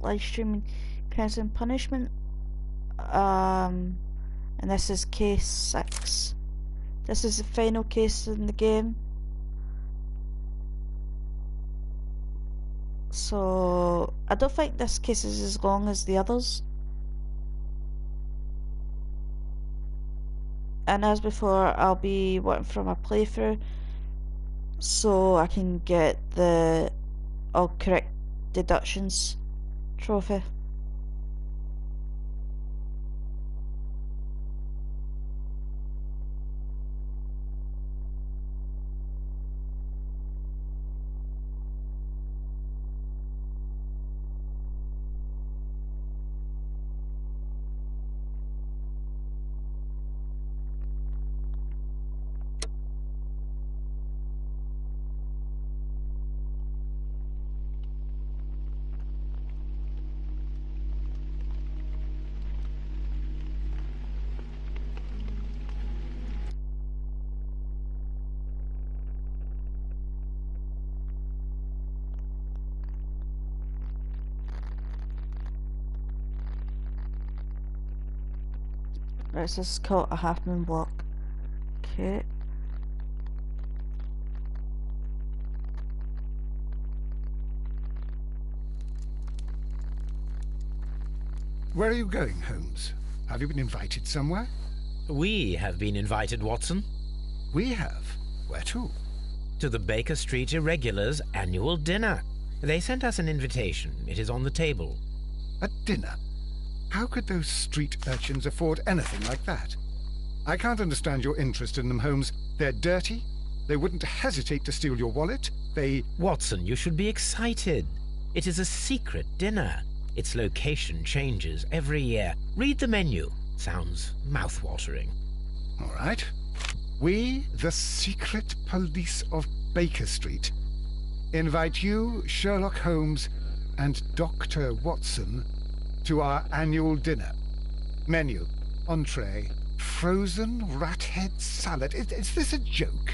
live streaming Crimes and Punishment. And this is case 6. This is the final case in the game. So I don't think this case is as long as the others. And as before, I'll be working from a playthrough so I can get the all correct deductions trophy. Right, so this is called a half moon block. Okay. Where are you going, Holmes? Have you been invited somewhere? We have been invited, Watson. We have? Where to? To the Baker Street Irregulars' annual dinner. They sent us an invitation. It is on the table. A dinner? How could those street urchins afford anything like that? I can't understand your interest in them, Holmes. They're dirty. They wouldn't hesitate to steal your wallet. Watson, you should be excited. It is a secret dinner. Its location changes every year. Read the menu. Sounds mouth-watering. All right. We, the secret police of Baker Street, invite you, Sherlock Holmes, and Dr. Watson to our annual dinner. Menu, entree, frozen rat head salad. Is this a joke?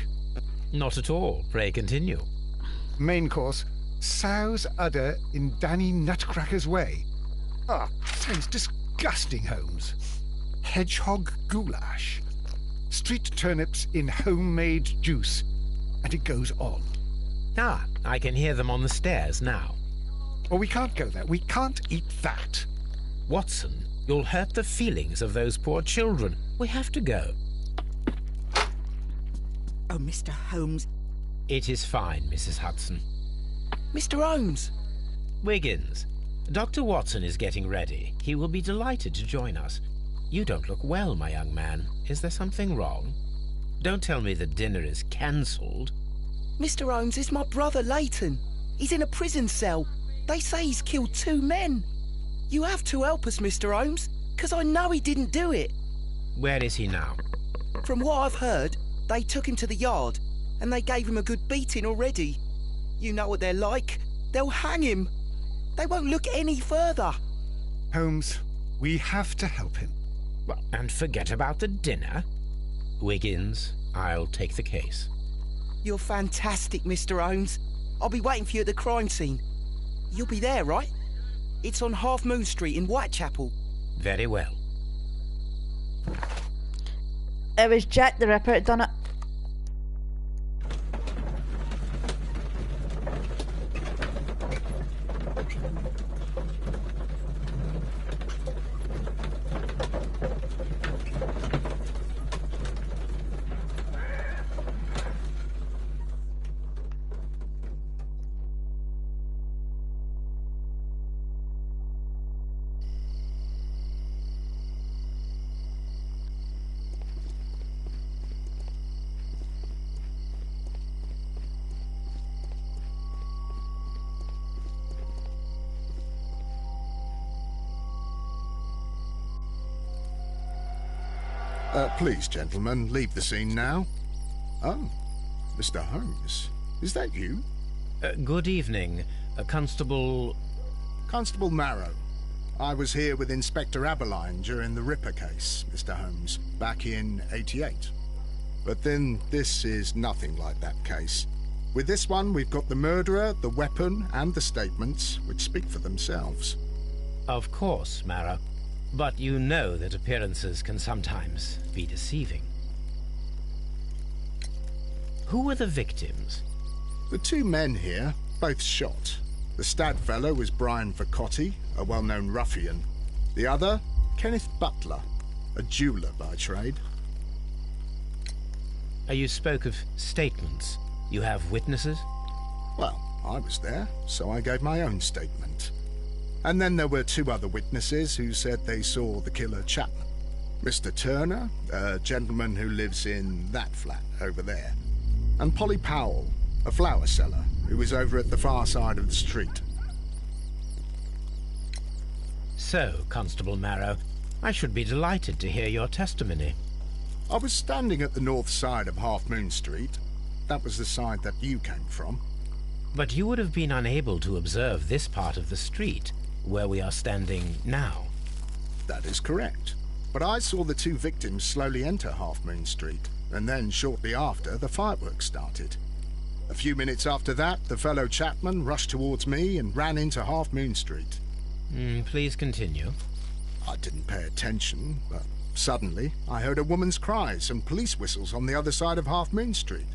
Not at all. Pray continue. Main course, sow's udder in Danny Nutcracker's way. Sounds disgusting, Holmes. Hedgehog goulash. Street turnips in homemade juice. And it goes on. I can hear them on the stairs now. Oh, we can't go there. We can't eat that. Watson, you'll hurt the feelings of those poor children. We have to go. Oh, Mr. Holmes. It is fine, Mrs. Hudson. Mr. Holmes! Wiggins, Dr. Watson is getting ready. He will be delighted to join us. You don't look well, my young man. Is there something wrong? Don't tell me the dinner is cancelled. Mr. Holmes is my brother, Leighton. He's in a prison cell. They say he's killed 2 men. You have to help us, Mr. Holmes, because I know he didn't do it. Where is he now? From what I've heard, they took him to the yard, and they gave him a good beating already. You know what they're like. They'll hang him. They won't look any further. Holmes, we have to help him. Well, and forget about the dinner. Wiggins, I'll take the case. You're fantastic, Mr. Holmes. I'll be waiting for you at the crime scene. You'll be there, right? It's on Half Moon Street in Whitechapel. Very well. It was Jack the Ripper that done it. Please, gentlemen, leave the scene now. Oh, Mr. Holmes, is that you? Good evening, Constable... Constable Marrow. I was here with Inspector Aberline during the Ripper case, Mr. Holmes, back in '88. But then this is nothing like that case. With this one, we've got the murderer, the weapon, and the statements, which speak for themselves. Of course, Marrow. But you know that appearances can sometimes be deceiving. Who were the victims? The two men here, both shot. The stud fellow was Brian Vacotti, a well-known ruffian. The other, Kenneth Butler, a jeweller by trade. You spoke of statements. You have witnesses? Well, I was there, so I gave my own statement. And then there were two other witnesses who said they saw the killer Chapman. Mr. Turner, a gentleman who lives in that flat over there. And Polly Powell, a flower seller, who was over at the far side of the street. So, Constable Marrow, I should be delighted to hear your testimony. I was standing at the north side of Half Moon Street. That was the side that you came from. But you would have been unable to observe this part of the street, where we are standing now. That is correct. But I saw the two victims slowly enter Half Moon Street, and then shortly after, the fireworks started. A few minutes after that, the fellow Chapman rushed towards me and ran into Half Moon Street. Please continue. I didn't pay attention, but suddenly I heard a woman's cries and police whistles on the other side of Half Moon Street.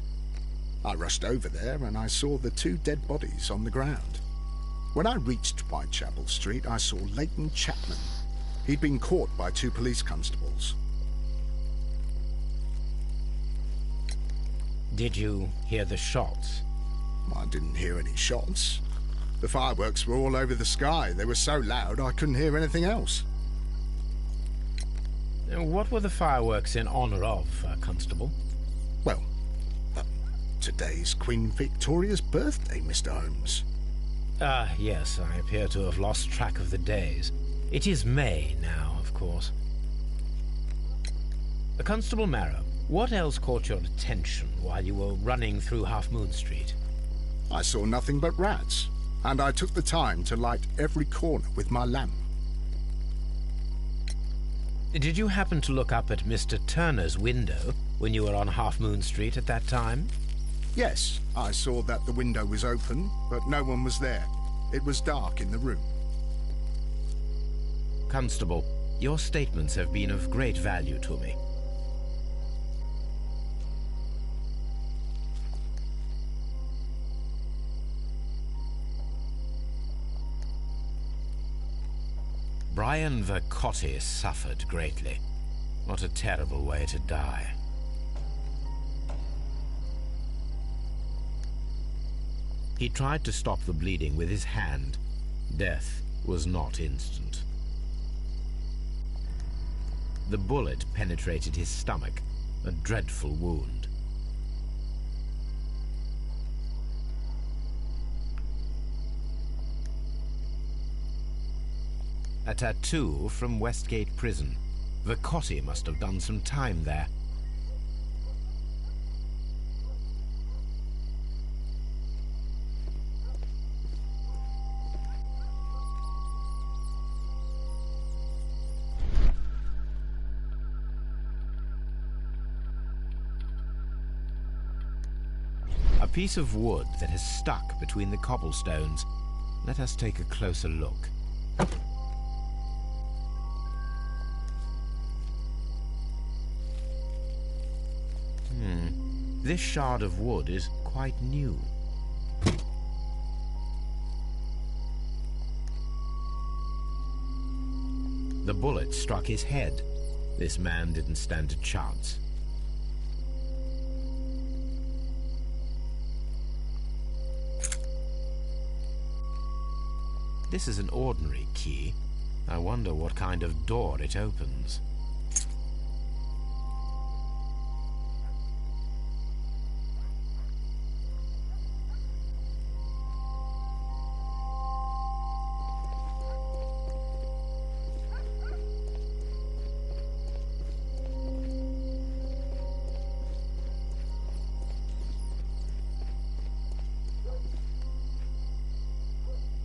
I rushed over there and I saw the two dead bodies on the ground. When I reached Whitechapel Street, I saw Leighton Chapman. He'd been caught by two police constables. Did you hear the shots? I didn't hear any shots. The fireworks were all over the sky. They were so loud I couldn't hear anything else. What were the fireworks in honor of, Constable? Well, today's Queen Victoria's birthday, Mr. Holmes. Yes, I appear to have lost track of the days. It is May now, of course. Constable Marrow, what else caught your attention while you were running through Half Moon Street? I saw nothing but rats, and I took the time to light every corner with my lamp. Did you happen to look up at Mr. Turner's window when you were on Half Moon Street at that time? Yes, I saw that the window was open, but no one was there. It was dark in the room. Constable, your statements have been of great value to me. Brian Vacotti suffered greatly. What a terrible way to die. He tried to stop the bleeding with his hand. Death was not instant. The bullet penetrated his stomach, a dreadful wound. A tattoo from Westgate Prison. Vacotti must have done some time there. A piece of wood that has stuck between the cobblestones. Let us take a closer look. This shard of wood is quite new. The bullet struck his head. This man didn't stand a chance. This is an ordinary key. I wonder what kind of door it opens.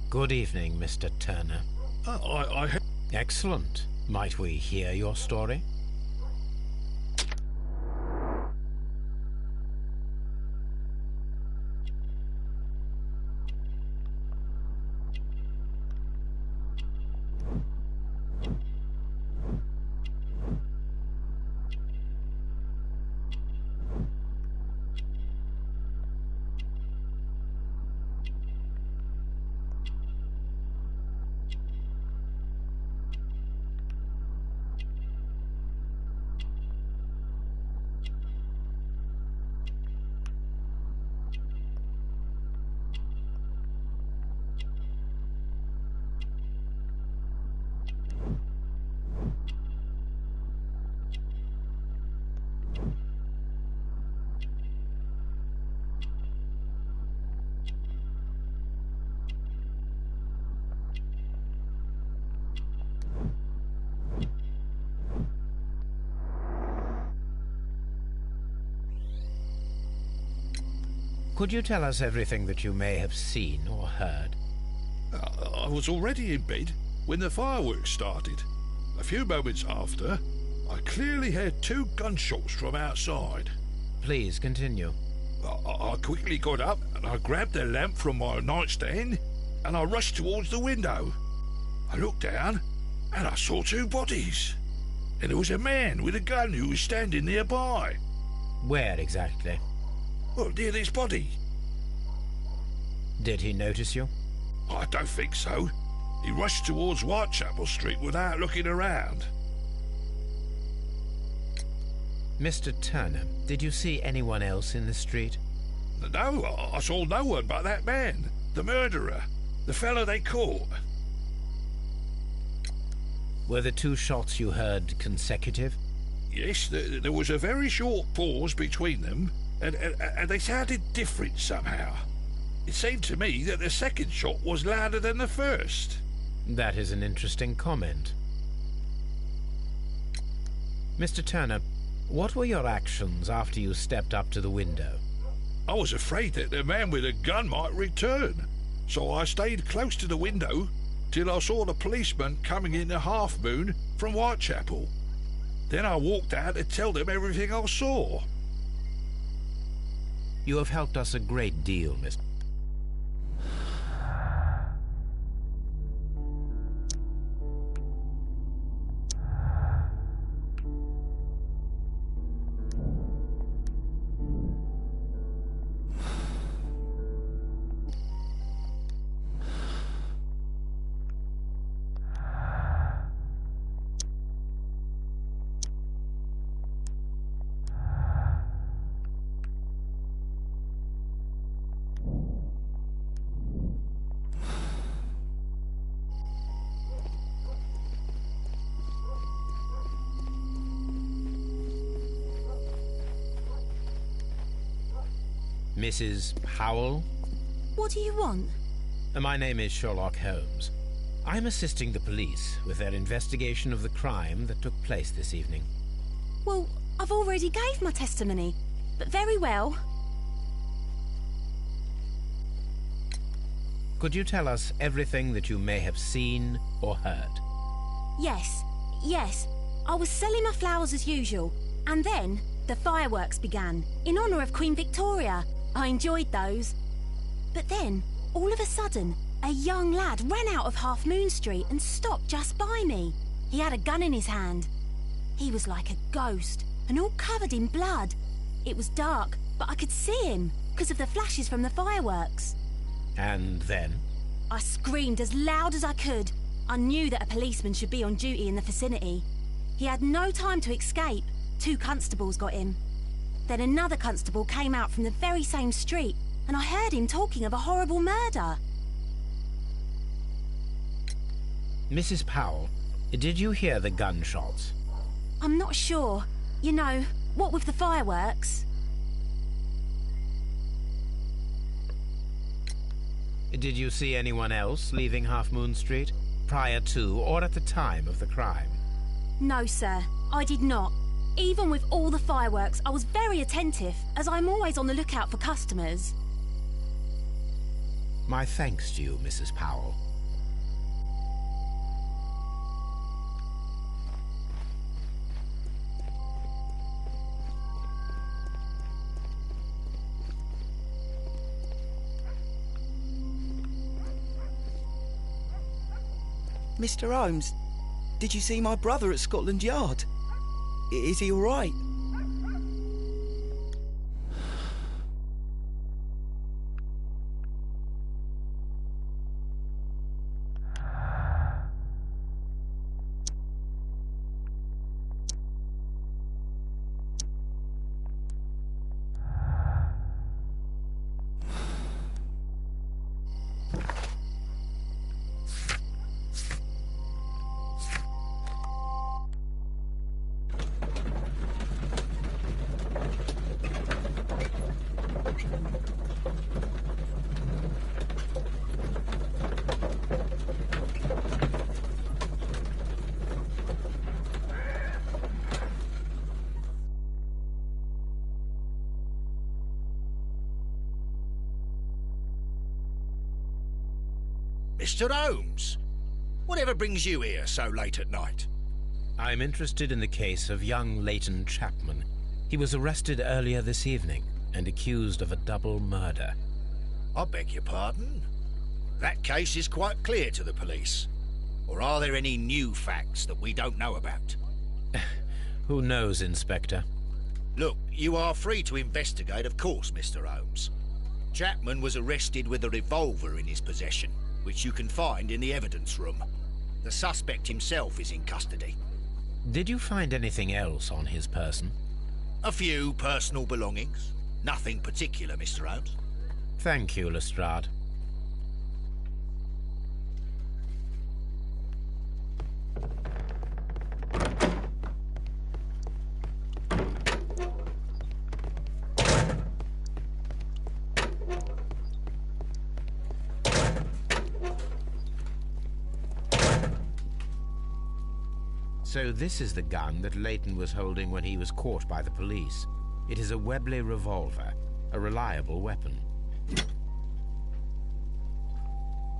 Good evening, Mr. Turner. Excellent. Might we hear your story? Could you tell us everything that you may have seen or heard? I was already in bed when the fireworks started. A few moments after, I clearly heard 2 gunshots from outside. Please continue. I quickly got up and I grabbed the lamp from my nightstand and I rushed towards the window. I looked down and I saw 2 bodies. And there was a man with a gun who was standing nearby. Where exactly? Well, near this body. Did he notice you? I don't think so. He rushed towards Whitechapel Street without looking around. Mr. Turner, did you see anyone else in the street? No, I saw no one but that man, the murderer, the fellow they caught. Were the 2 shots you heard consecutive? Yes, there was a very short pause between them, and they sounded different somehow. It seemed to me that the second shot was louder than the first. That is an interesting comment. Mr. Turner, what were your actions after you stepped up to the window? I was afraid that the man with a gun might return, so I stayed close to the window till I saw the policeman coming in the Half Moon from Whitechapel. Then I walked out to tell them everything I saw. You have helped us a great deal, Mr. Mrs. Powell? What do you want? My name is Sherlock Holmes. I'm assisting the police with their investigation of the crime that took place this evening. Well, I've already gave my testimony, but very well. Could you tell us everything that you may have seen or heard? Yes. I was selling my flowers as usual, and then the fireworks began, in honour of Queen Victoria. I enjoyed those. But then, all of a sudden, a young lad ran out of Half Moon Street and stopped just by me. He had a gun in his hand. He was like a ghost, and all covered in blood. It was dark, but I could see him, because of the flashes from the fireworks. And then? I screamed as loud as I could. I knew that a policeman should be on duty in the vicinity. He had no time to escape. 2 constables got him. Then another constable came out from the very same street, and I heard him talking of a horrible murder. Mrs. Powell, did you hear the gunshots? I'm not sure. You know, what with the fireworks? Did you see anyone else leaving Half Moon Street, prior to or at the time of the crime? No, sir, I did not. Even with all the fireworks, I was very attentive, as I'm always on the lookout for customers. My thanks to you, Mrs. Powell. Mr. Holmes, did you see my brother at Scotland Yard? Is he all right? Mr. Holmes, whatever brings you here so late at night? I'm interested in the case of young Leighton Chapman. He was arrested earlier this evening and accused of a double murder. I beg your pardon? That case is quite clear to the police. Or are there any new facts that we don't know about? Who knows, Inspector? Look, you are free to investigate, of course, Mr. Holmes. Chapman was arrested with a revolver in his possession, which you can find in the evidence room. The suspect himself is in custody. Did you find anything else on his person? A few personal belongings. Nothing particular, Mr. Holmes. Thank you, Lestrade. So this is the gun that Leighton was holding when he was caught by the police. It is a Webley revolver, a reliable weapon.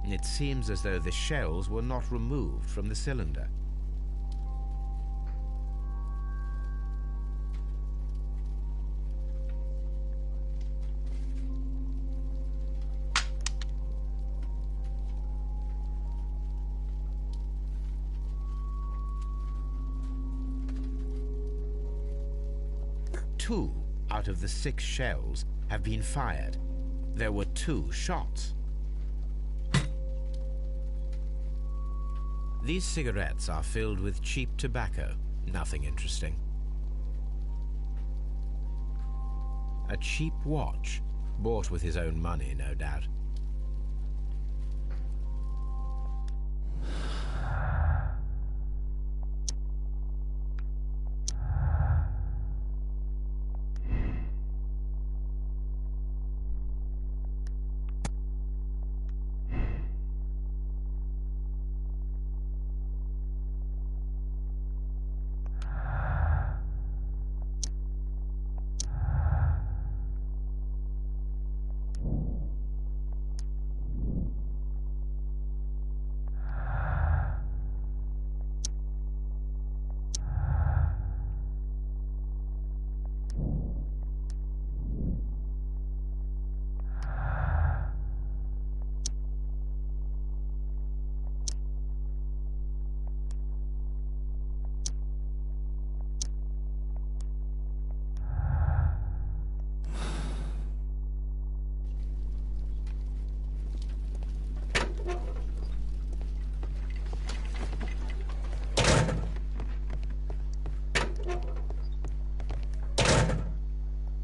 It seems as though the shells were not removed from the cylinder. Two out of the 6 shells have been fired. There were 2 shots. These cigarettes are filled with cheap tobacco. Nothing interesting. A cheap watch, bought with his own money, no doubt.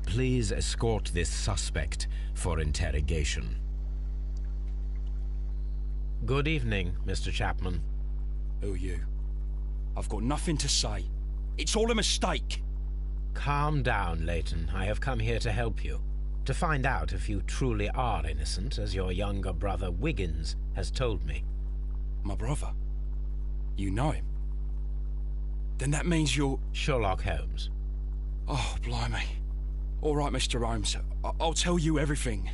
Please escort this suspect for interrogation. Good evening, Mr. Chapman. Who are you? I've got nothing to say. It's all a mistake. Calm down, Leighton. I have come here to help you. To find out if you truly are innocent, as your younger brother Wiggins has told me. My brother? You know him? Then that means you're... Sherlock Holmes. Oh, blimey. All right, Mr. Holmes. I'll tell you everything.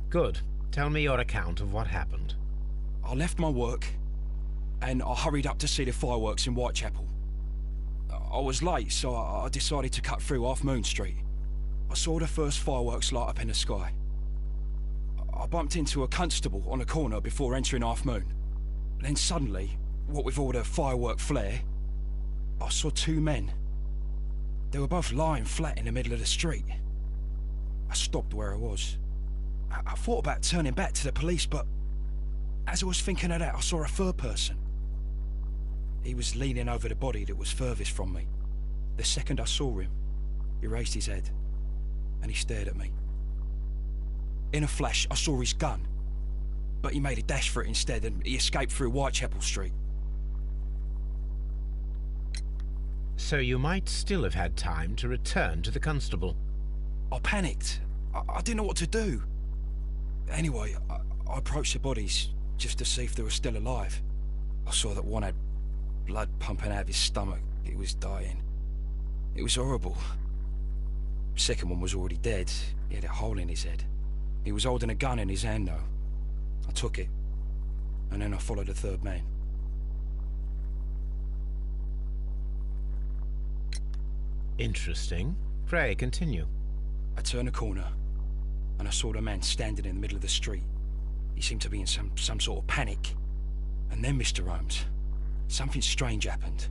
Good. Tell me your account of what happened. I left my work, and I hurried up to see the fireworks in Whitechapel. I was late, so I decided to cut through Half Moon Street. I saw the first fireworks light up in the sky. I bumped into a constable on a corner before entering Half Moon. Then suddenly, what with all the firework flare, I saw 2 men. They were both lying flat in the middle of the street. I stopped where I was. I thought about turning back to the police, but as I was thinking of that, I saw a third person. He was leaning over the body that was furthest from me. The second I saw him, he raised his head, and he stared at me. In a flash, I saw his gun, but he made a dash for it instead, and he escaped through Whitechapel Street. So you might still have had time to return to the constable. I panicked. I didn't know what to do. Anyway, I approached the bodies just to see if they were still alive. I saw that one had blood pumping out of his stomach. He was dying. It was horrible. Second one was already dead. He had a hole in his head. He was holding a gun in his hand, though. I took it, and then I followed the third man. Interesting. Pray, continue. I turned a corner, and I saw the man standing in the middle of the street. He seemed to be in some sort of panic. And then, Mr. Holmes, something strange happened.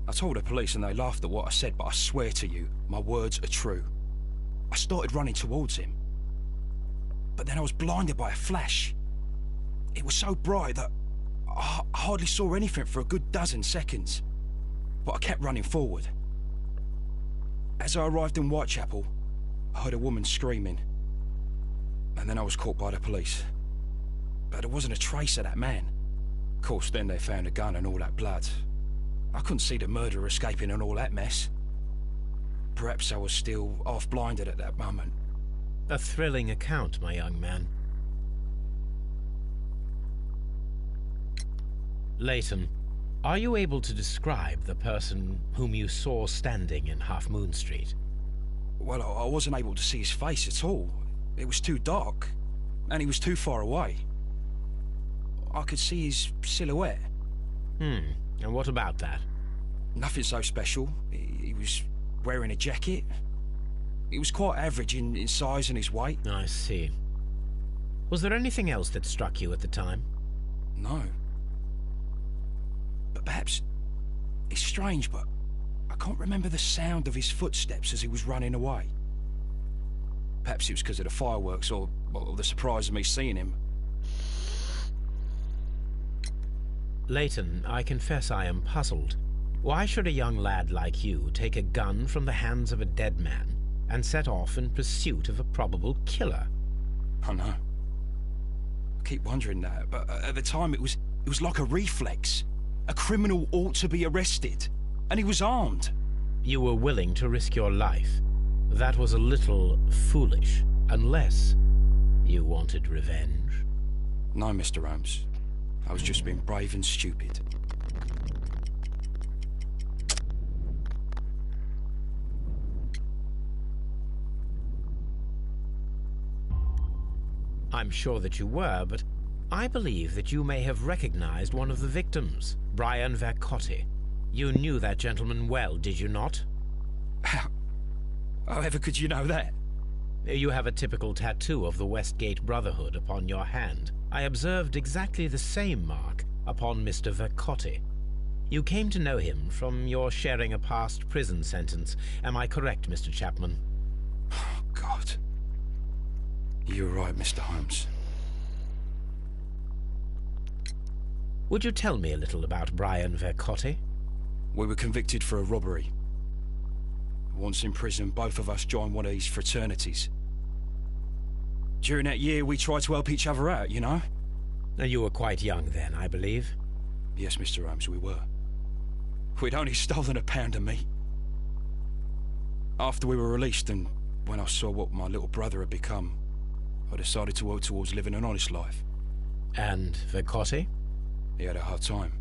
I told the police and they laughed at what I said, but I swear to you, my words are true. I started running towards him. But then I was blinded by a flash. It was so bright that I hardly saw anything for a good dozen seconds. But I kept running forward. As I arrived in Whitechapel, I heard a woman screaming. And then I was caught by the police. But there wasn't a trace of that man. Of course, then they found a gun and all that blood. I couldn't see the murderer escaping and all that mess. Perhaps I was still half-blinded at that moment. A thrilling account, my young man. Leighton, are you able to describe the person whom you saw standing in Half Moon Street? Well, I wasn't able to see his face at all. It was too dark, and he was too far away. I could see his silhouette. And what about that? Nothing so special. He was wearing a jacket. He was quite average in size and his weight. I see. Was there anything else that struck you at the time? No. But perhaps... It's strange, but I can't remember the sound of his footsteps as he was running away. Perhaps it was because of the fireworks or the surprise of me seeing him. Leighton, I confess I am puzzled. Why should a young lad like you take a gun from the hands of a dead man and set off in pursuit of a probable killer? I know. I keep wondering that, but at the time it was like a reflex. A criminal ought to be arrested, and he was armed. You were willing to risk your life. That was a little foolish, unless you wanted revenge. No, Mr. Holmes. I was just being brave and stupid. I'm sure that you were, but I believe that you may have recognized one of the victims, Brian Vercotti. You knew that gentleman well, did you not? However could you know that? You have a typical tattoo of the Westgate Brotherhood upon your hand. I observed exactly the same mark upon Mr. Vercotti. You came to know him from your sharing a past prison sentence. Am I correct, Mr. Chapman? Oh, God. You're right, Mr. Holmes. Would you tell me a little about Brian Vercotti? We were convicted for a robbery. Once in prison, both of us joined one of these fraternities. During that year, we tried to help each other out, you know? You were quite young then, I believe. Yes, Mr. Holmes, we were. We'd only stolen a pound of meat. After we were released, and when I saw what my little brother had become, I decided to work towards living an honest life. And Vercotti? He had a hard time.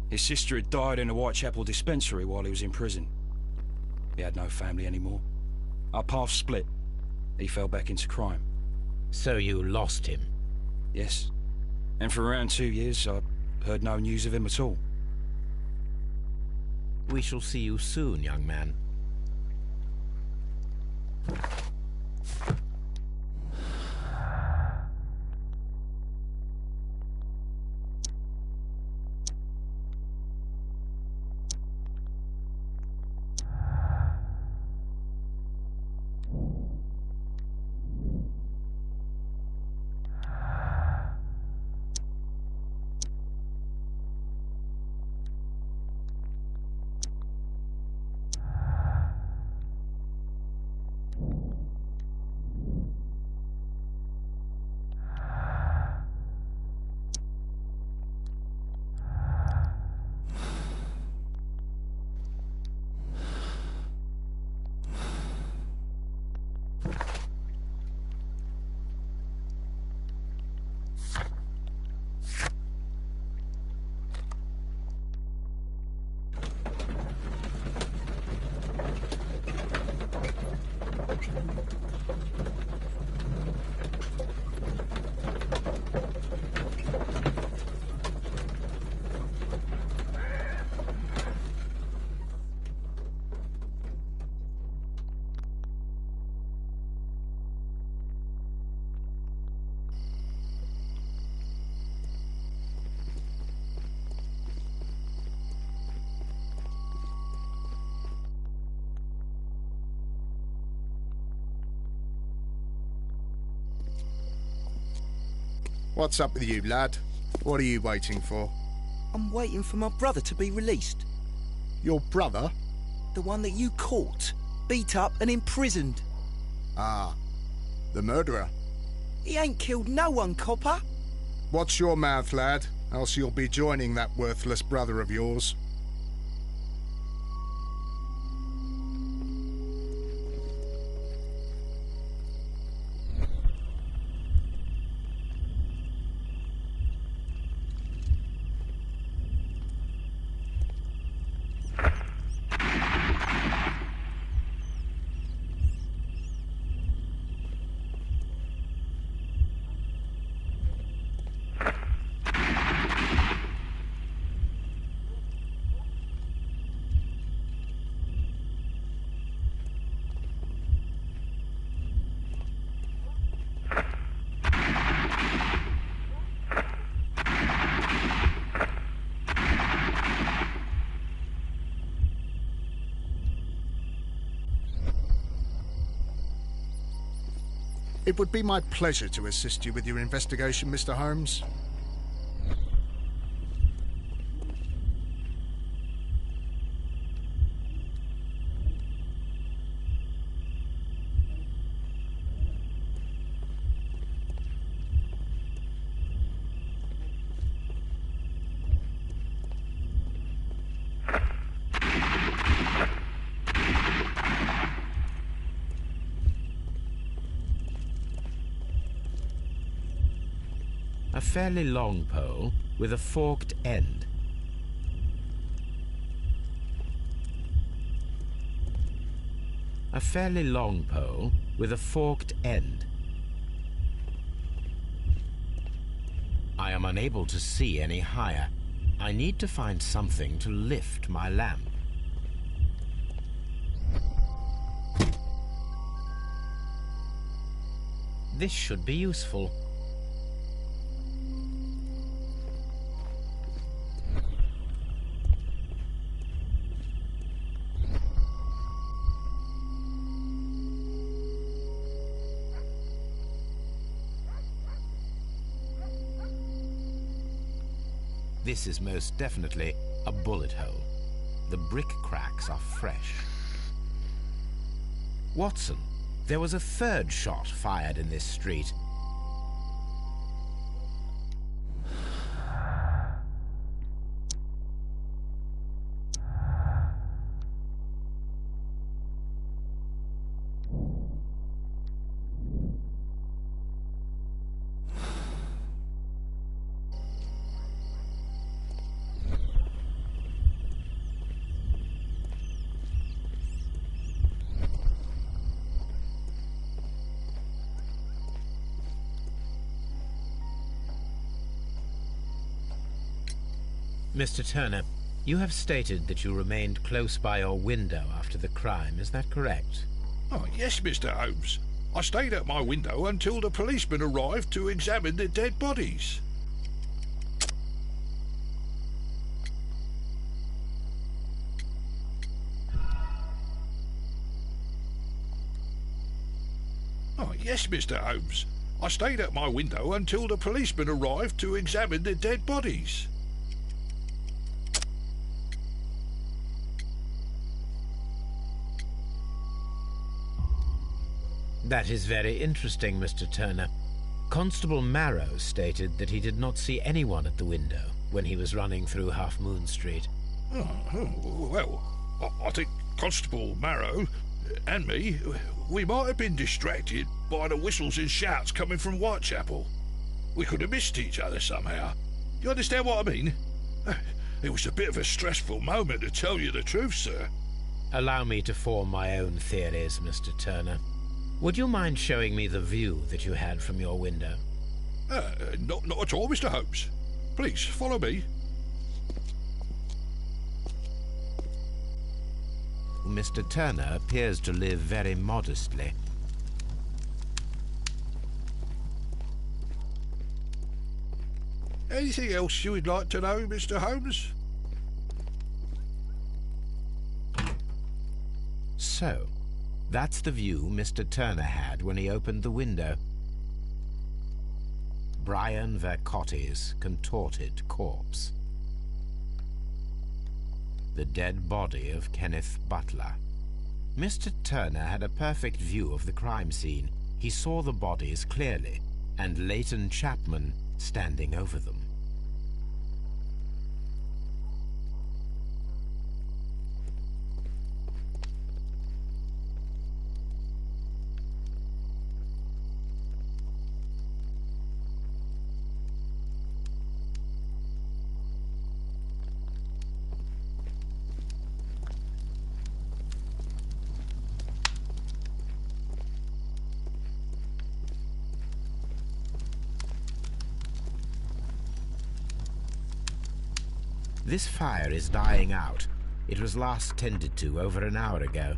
His sister had died in a Whitechapel dispensary while he was in prison. He had no family anymore. Our paths split. He fell back into crime. So you lost him? Yes. And for around 2 years, I heard no news of him at all. We shall see you soon, young man. What's up with you, lad? What are you waiting for? I'm waiting for my brother to be released. Your brother? The one that you caught, beat up and imprisoned. Ah, the murderer. He ain't killed no one, copper. Watch your mouth, lad, else you'll be joining that worthless brother of yours. It would be my pleasure to assist you with your investigation, Mr. Holmes. A fairly long pole with a forked end. A fairly long pole with a forked end. I am unable to see any higher. I need to find something to lift my lamp. This should be useful. This is most definitely a bullet hole. The brick cracks are fresh. Watson, there was a third shot fired in this street. Mr. Turner, you have stated that you remained close by your window after the crime, is that correct? Oh, yes, Mr. Holmes. I stayed at my window until the policeman arrived to examine the dead bodies. Oh, yes, Mr. Holmes. I stayed at my window until the policeman arrived to examine the dead bodies. That is very interesting, Mr. Turner. Constable Marrow stated that he did not see anyone at the window when he was running through Half Moon Street. Well, I think Constable Marrow and me, we might have been distracted by the whistles and shouts coming from Whitechapel. We could have missed each other somehow. You understand what I mean? It was a bit of a stressful moment, to tell you the truth, sir. Allow me to form my own theories, Mr. Turner. Would you mind showing me the view that you had from your window? Not at all, Mr. Holmes. Please, follow me. Mr. Turner appears to live very modestly. Anything else you would like to know, Mr. Holmes? So, that's the view Mr. Turner had when he opened the window. Brian Vercotti's contorted corpse. The dead body of Kenneth Butler. Mr. Turner had a perfect view of the crime scene. He saw the bodies clearly, and Leighton Chapman standing over them. This fire is dying out. It was last tended to over an hour ago.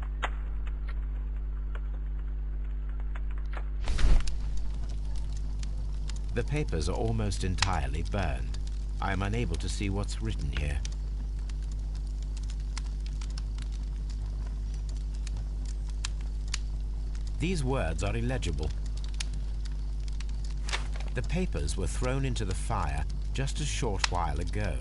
The papers are almost entirely burned. I am unable to see what's written here. These words are illegible. The papers were thrown into the fire just a short while ago.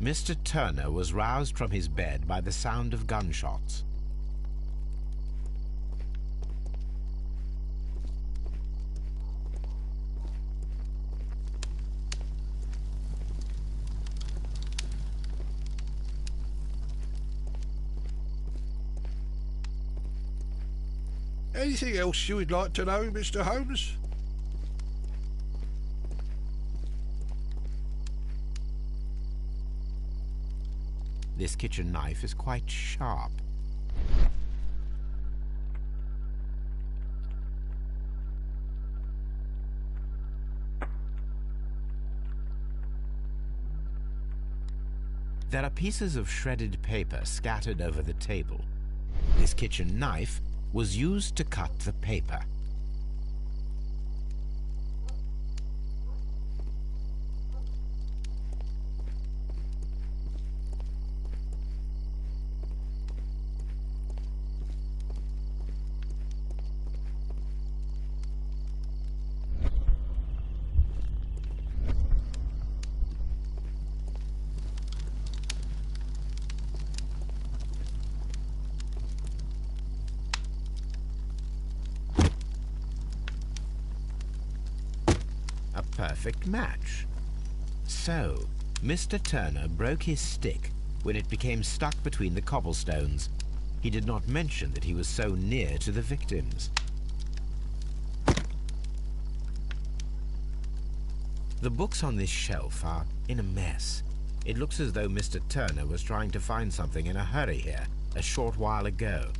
Mr. Turner was roused from his bed by the sound of gunshots. Anything else you would like to know, Mr. Holmes? This kitchen knife is quite sharp. There are pieces of shredded paper scattered over the table. This kitchen knife was used to cut the paper. A perfect match. So, Mr. Turner broke his stick when it became stuck between the cobblestones. He did not mention that he was so near to the victims. The books on this shelf are in a mess. It looks as though Mr. Turner was trying to find something in a hurry here a short while ago.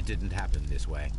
it didn't happen this way.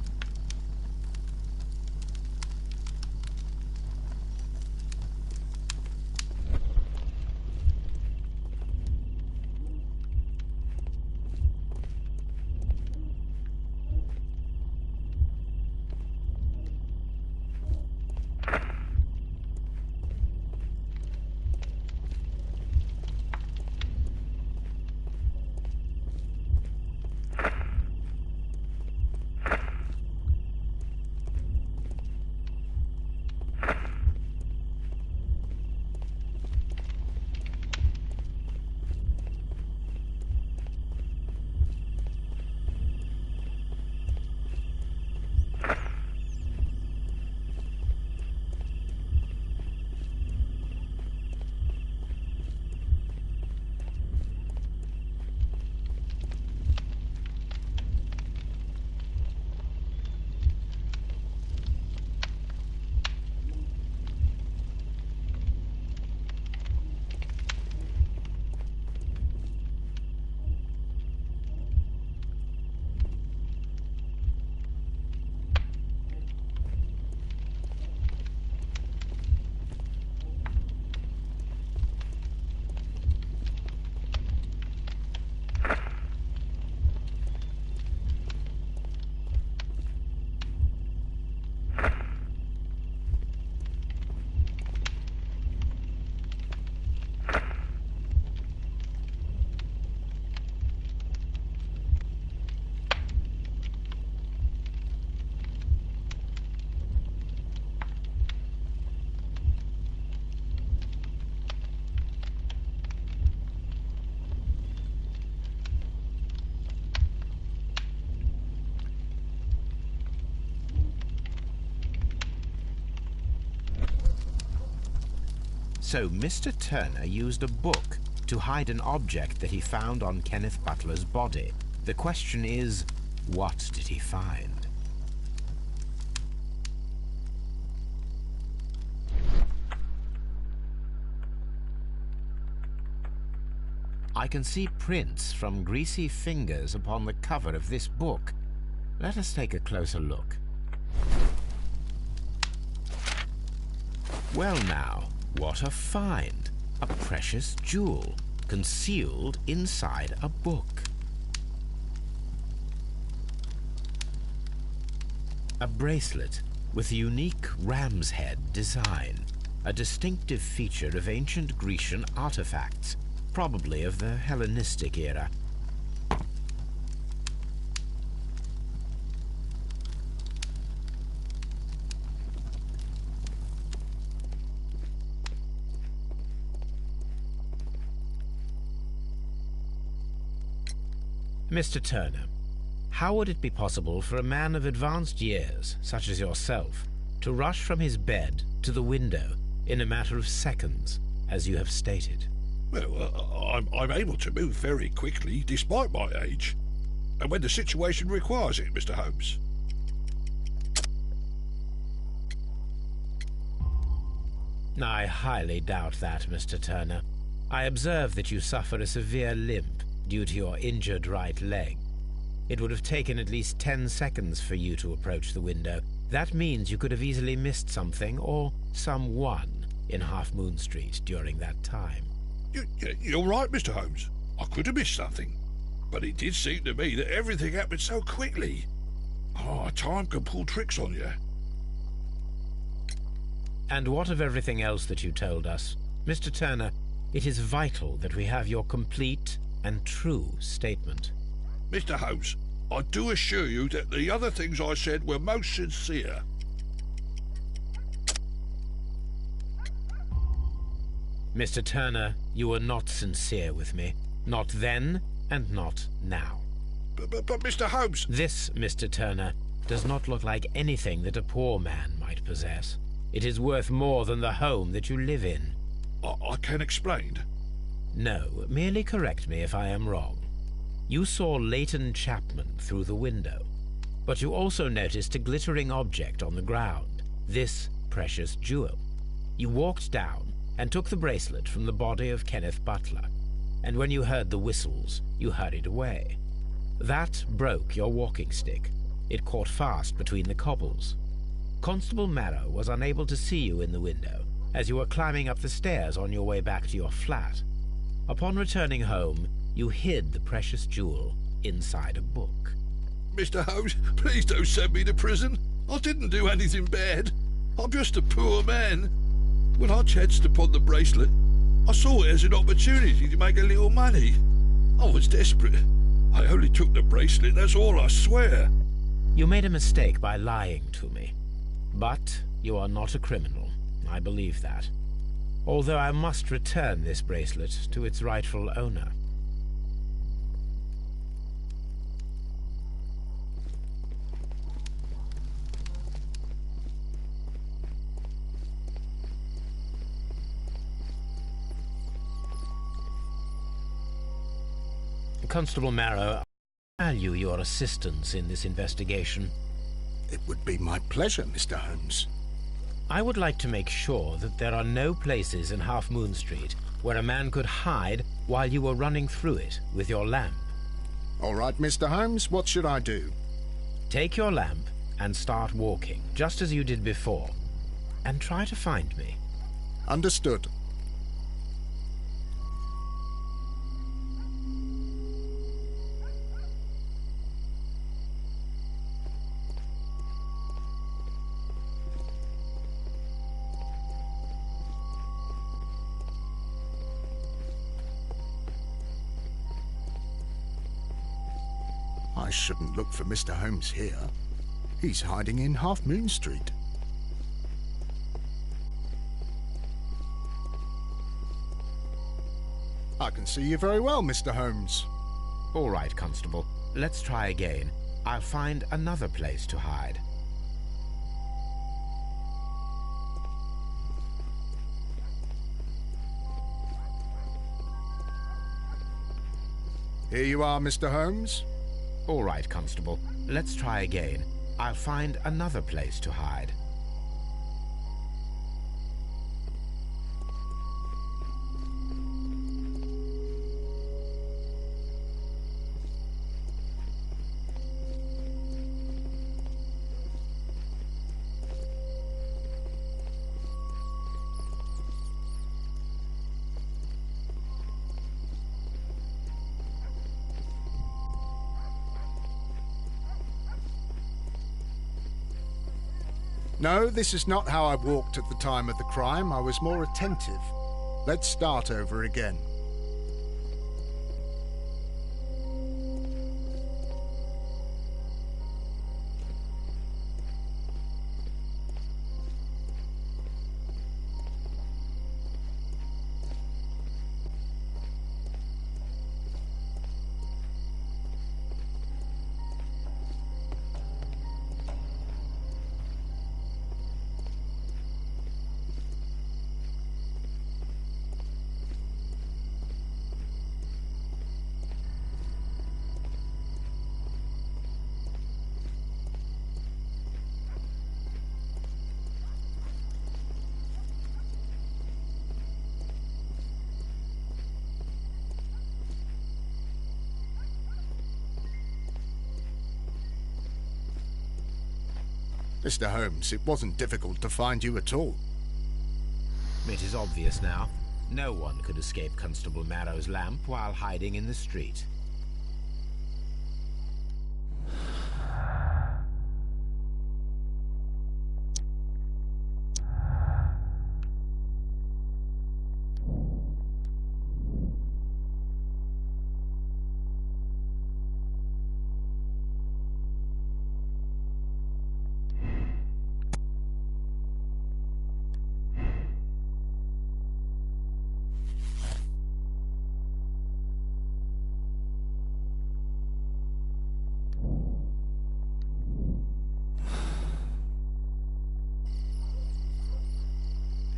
So Mr. Turner used a book to hide an object that he found on Kenneth Butler's body. The question is, what did he find? I can see prints from greasy fingers upon the cover of this book. Let us take a closer look. Well now, what a find! A precious jewel, concealed inside a book. A bracelet with a unique ram's head design, a distinctive feature of ancient Grecian artifacts, probably of the Hellenistic era. Mr. Turner, how would it be possible for a man of advanced years, such as yourself, to rush from his bed to the window in a matter of seconds, as you have stated? Well, I'm able to move very quickly, despite my age, and when the situation requires it, Mr. Holmes. I highly doubt that, Mr. Turner. I observe that you suffer a severe limp due to your injured right leg. It would have taken at least 10 seconds for you to approach the window. That means you could have easily missed something, or someone, in Half Moon Street during that time. You're right, Mr. Holmes. I could have missed something. But it did seem to me that everything happened so quickly. Time can pull tricks on you. And what of everything else that you told us? Mr. Turner, it is vital that we have your complete and true statement. Mr. Holmes, I do assure you that the other things I said were most sincere. Mr. Turner, you were not sincere with me. Not then, and not now. But Mr. Holmes... This, Mr. Turner, does not look like anything that a poor man might possess. It is worth more than the home that you live in. I can explain. No, merely correct me if I am wrong. You saw Leighton Chapman through the window, but you also noticed a glittering object on the ground, this precious jewel. You walked down and took the bracelet from the body of Kenneth Butler, and when you heard the whistles, you hurried away. That broke your walking stick. It caught fast between the cobbles. Constable Marrow was unable to see you in the window as you were climbing up the stairs on your way back to your flat. Upon returning home, you hid the precious jewel inside a book. Mr. Holmes, please don't send me to prison. I didn't do anything bad. I'm just a poor man. When I chanced upon the bracelet, I saw it as an opportunity to make a little money. I was desperate. I only took the bracelet, that's all, I swear. You made a mistake by lying to me. But you are not a criminal. I believe that. Although I must return this bracelet to its rightful owner. Constable Marrow, I value your assistance in this investigation. It would be my pleasure, Mr. Holmes. I would like to make sure that there are no places in Half Moon Street where a man could hide while you were running through it with your lamp. All right, Mr. Holmes, what should I do? Take your lamp and start walking, just as you did before, and try to find me. Understood. I shouldn't look for Mr. Holmes here. He's hiding in Half Moon Street. I can see you very well, Mr. Holmes. All right, Constable. Let's try again. I'll find another place to hide. Here you are, Mr. Holmes. All right, Constable. Let's try again. I'll find another place to hide. No, this is not how I walked at the time of the crime. I was more attentive. Let's start over again. Mr. Holmes, it wasn't difficult to find you at all. It is obvious now. No one could escape Constable Marrow's lamp while hiding in the street.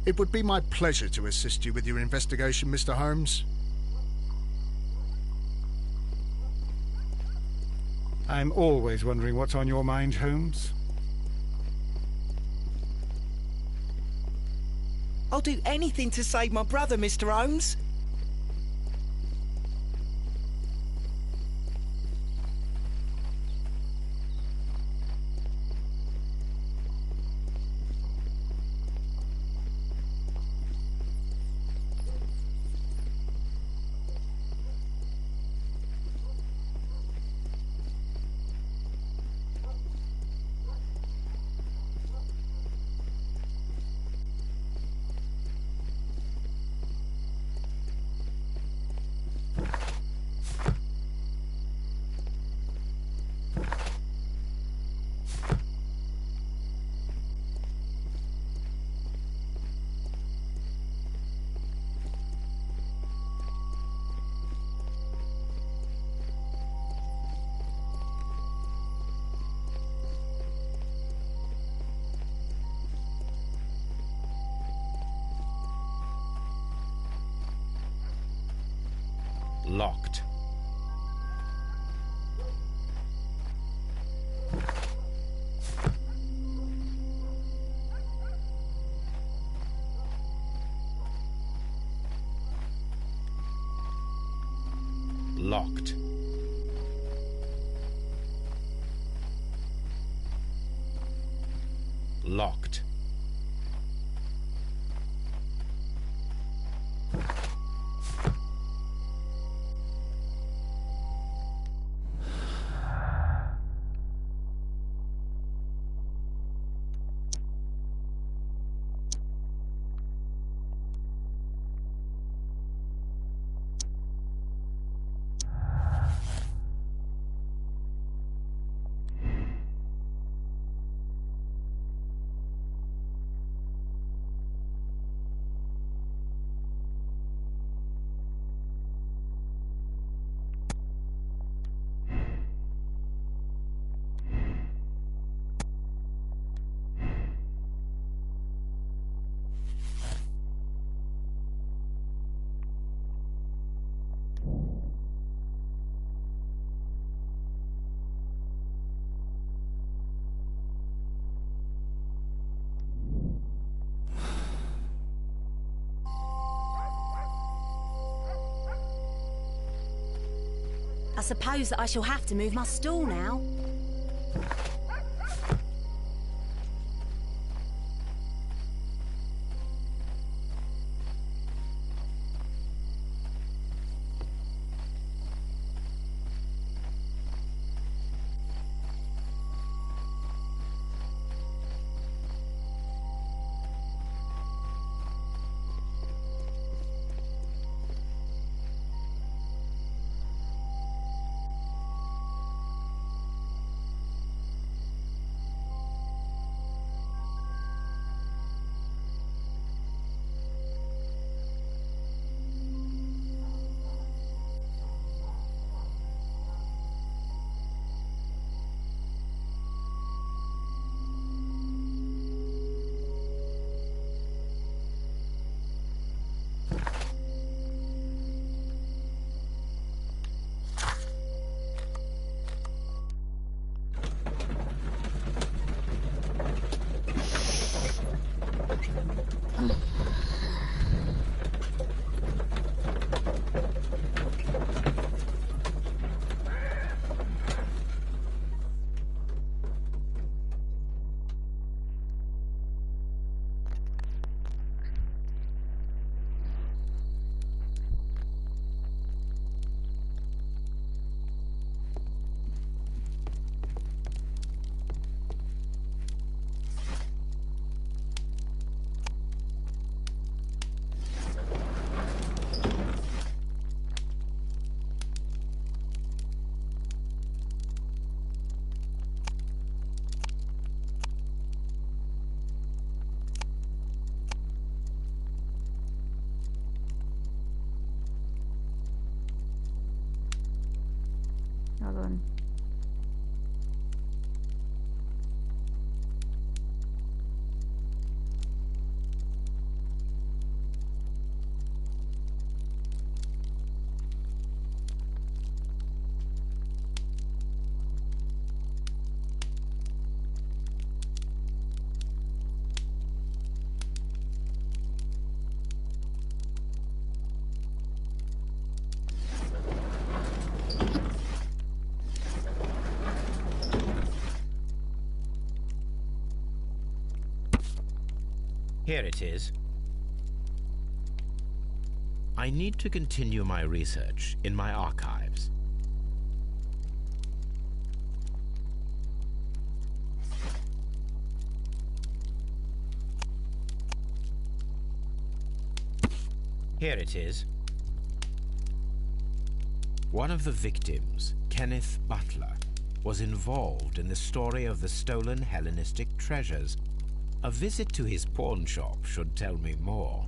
It would be my pleasure to assist you with your investigation, Mr. Holmes. I'm always wondering what's on your mind, Holmes. I'll do anything to save my brother, Mr. Holmes. Locked. Locked. Locked. I suppose that I shall have to move my stool now. Hold on. Here it is. I need to continue my research in my archives. Here it is. One of the victims, Kenneth Butler, was involved in the story of the stolen Hellenistic treasures. A visit to his pawn shop should tell me more.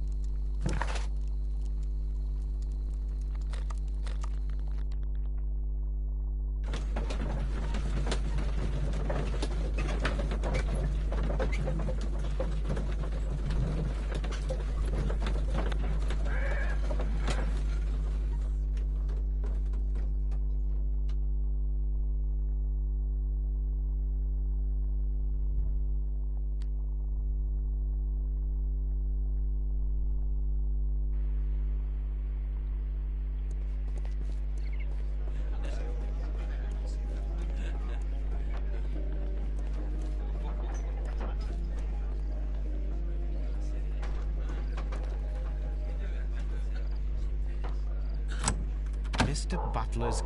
Mr. Butler's...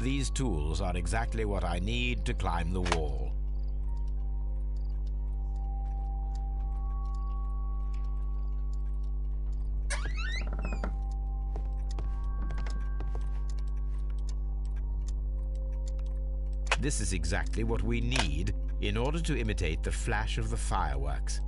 These tools are exactly what I need to climb the wall. This is exactly what we need in order to imitate the flash of the fireworks.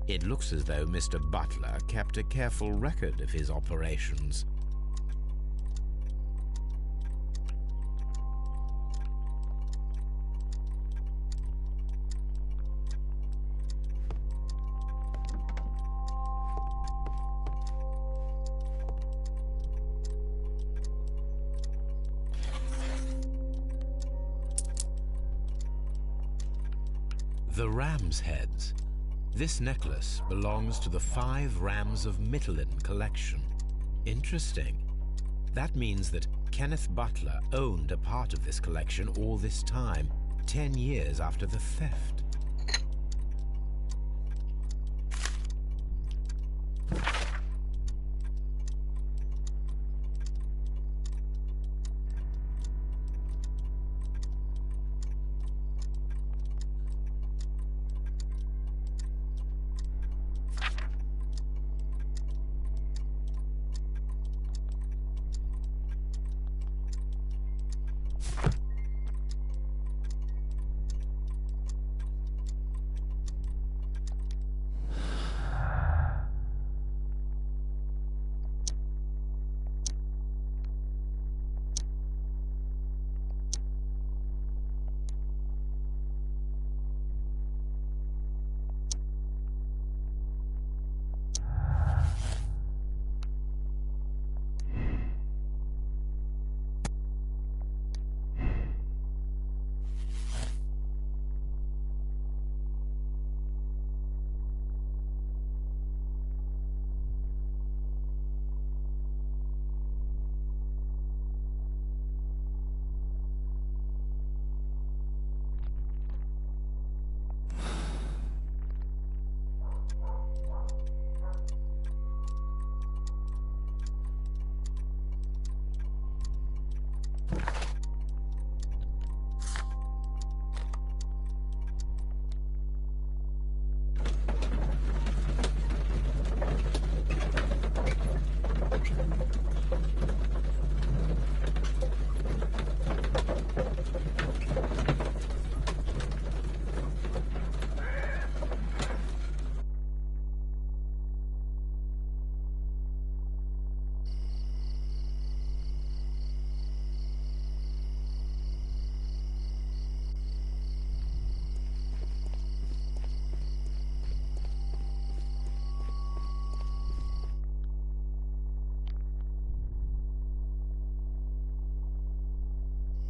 It looks as though Mr. Butler kept a careful record of his operations. The ram's heads. This necklace belongs to the 5 Rams of Mittelin collection. Interesting. That means that Kenneth Butler owned a part of this collection all this time, 10 years after the theft.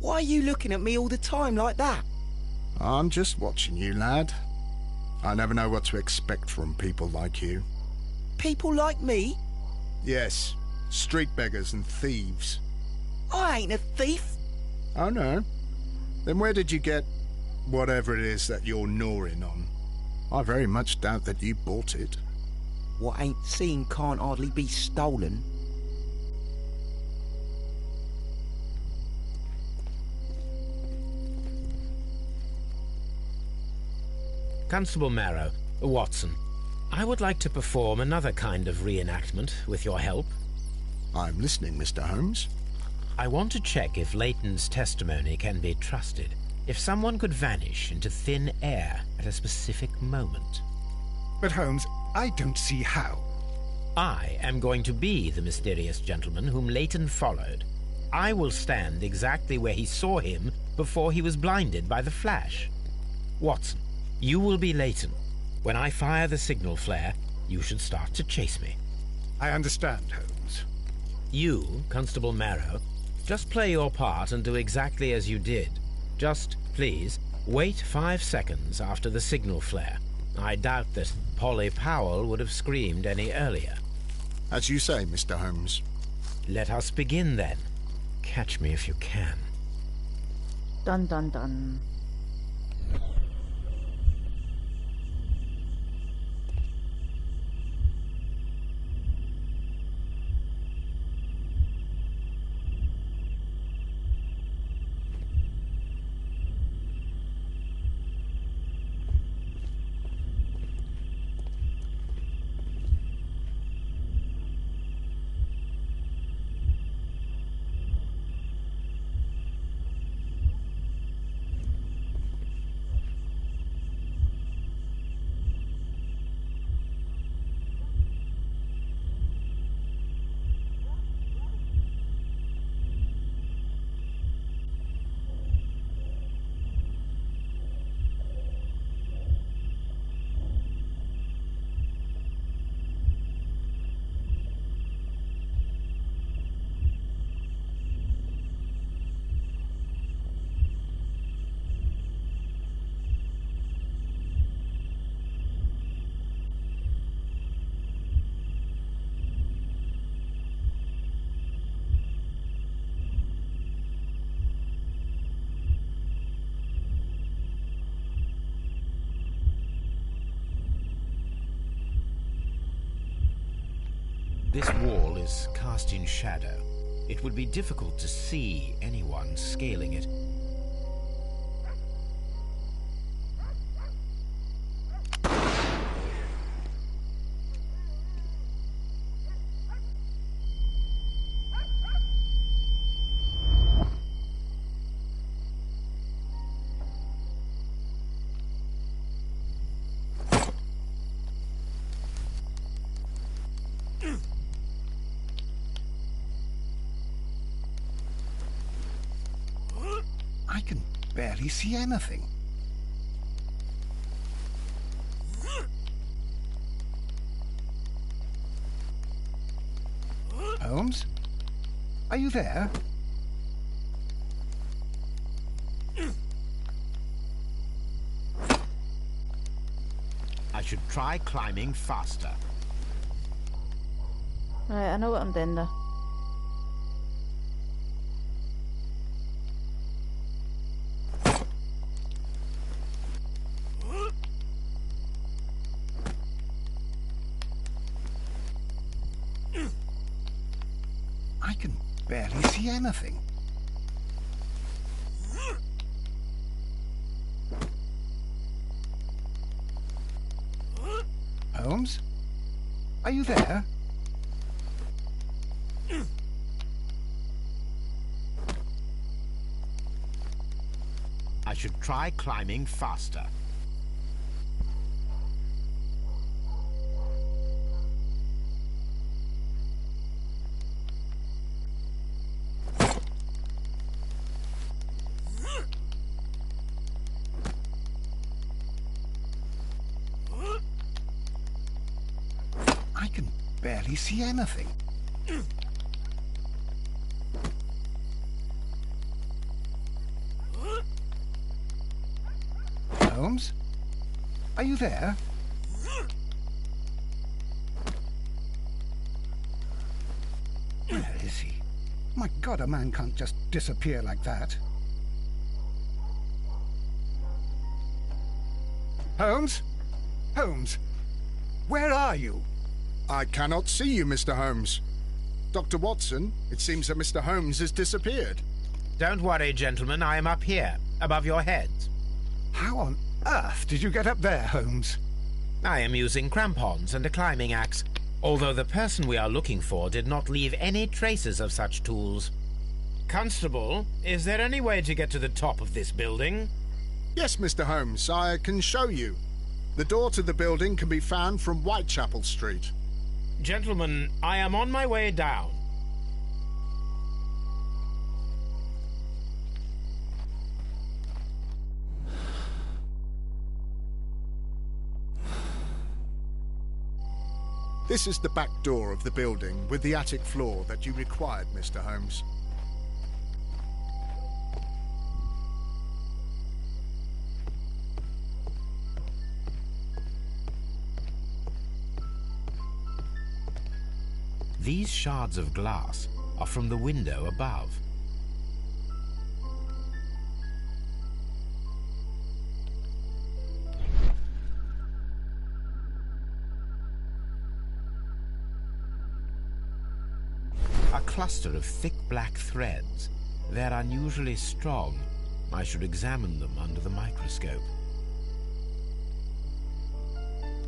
Why are you looking at me all the time like that? I'm just watching you, lad. I never know what to expect from people like you. People like me? Yes, street beggars and thieves. I ain't a thief. Oh no? Then where did you get whatever it is that you're gnawing on? I very much doubt that you bought it. What ain't seen can't hardly be stolen. Constable Marrow, Watson, I would like to perform another kind of reenactment with your help. I'm listening, Mr. Holmes. I want to check if Leighton's testimony can be trusted. If someone could vanish into thin air at a specific moment. But Holmes, I don't see how. I am going to be the mysterious gentleman whom Leighton followed. I will stand exactly where he saw him before he was blinded by the flash. Watson, you will be Leighton. When I fire the signal flare, you should start to chase me. I understand, Holmes. You, Constable Marrow, Just play your part and do exactly as you did. Just, please, wait 5 seconds after the signal flare. I doubt that Polly Powell would have screamed any earlier. As you say, Mr. Holmes. Let us begin then. Catch me if you can. Dun dun dun. This wall is cast in shadow. It would be difficult to see anyone scaling it. I can barely see anything. Holmes? Are you there? I should try climbing faster. Right, I know what I'm doing there. I can barely see anything. Holmes? Are you there? I should try climbing faster. I can barely see anything. Holmes? Are you there? Where is he? My God, a man can't just disappear like that. Holmes? Holmes? Where are you? I cannot see you, Mr. Holmes. Dr. Watson, it seems that Mr. Holmes has disappeared. Don't worry, gentlemen. I am up here, above your heads. How on earth did you get up there, Holmes? I am using crampons and a climbing axe, although the person we are looking for did not leave any traces of such tools. Constable, is there any way to get to the top of this building? Yes, Mr. Holmes, I can show you. The door to the building can be found from Whitechapel Street. Gentlemen, I am on my way down. This is the back door of the building with the attic floor that you required, Mr. Holmes. These shards of glass are from the window above. A cluster of thick black threads. They're unusually strong. I should examine them under the microscope.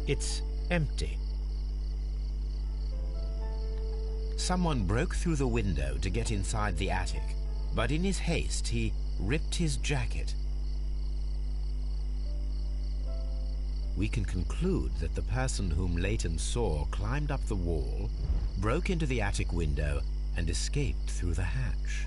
It's empty. Someone broke through the window to get inside the attic, but in his haste he ripped his jacket. We can conclude that the person whom Leighton saw climbed up the wall, broke into the attic window, and escaped through the hatch.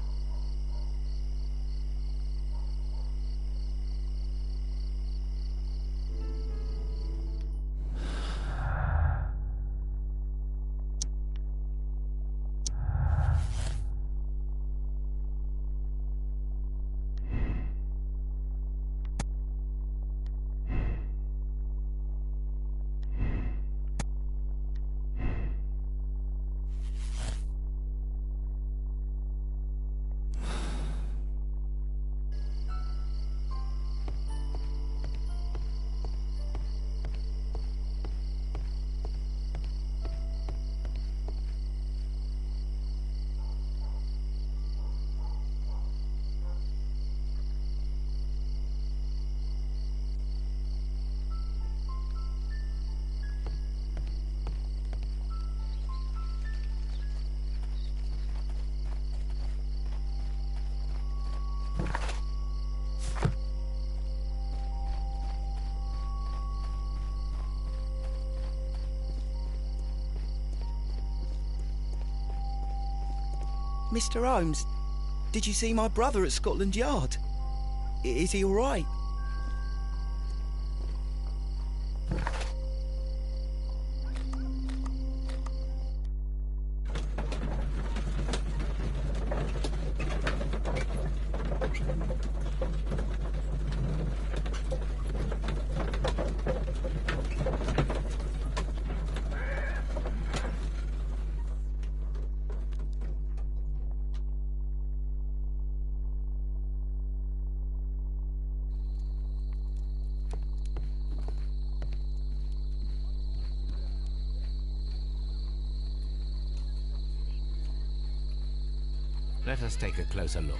Mr. Holmes, did you see my brother at Scotland Yard? Is he all right? Let us take a closer look.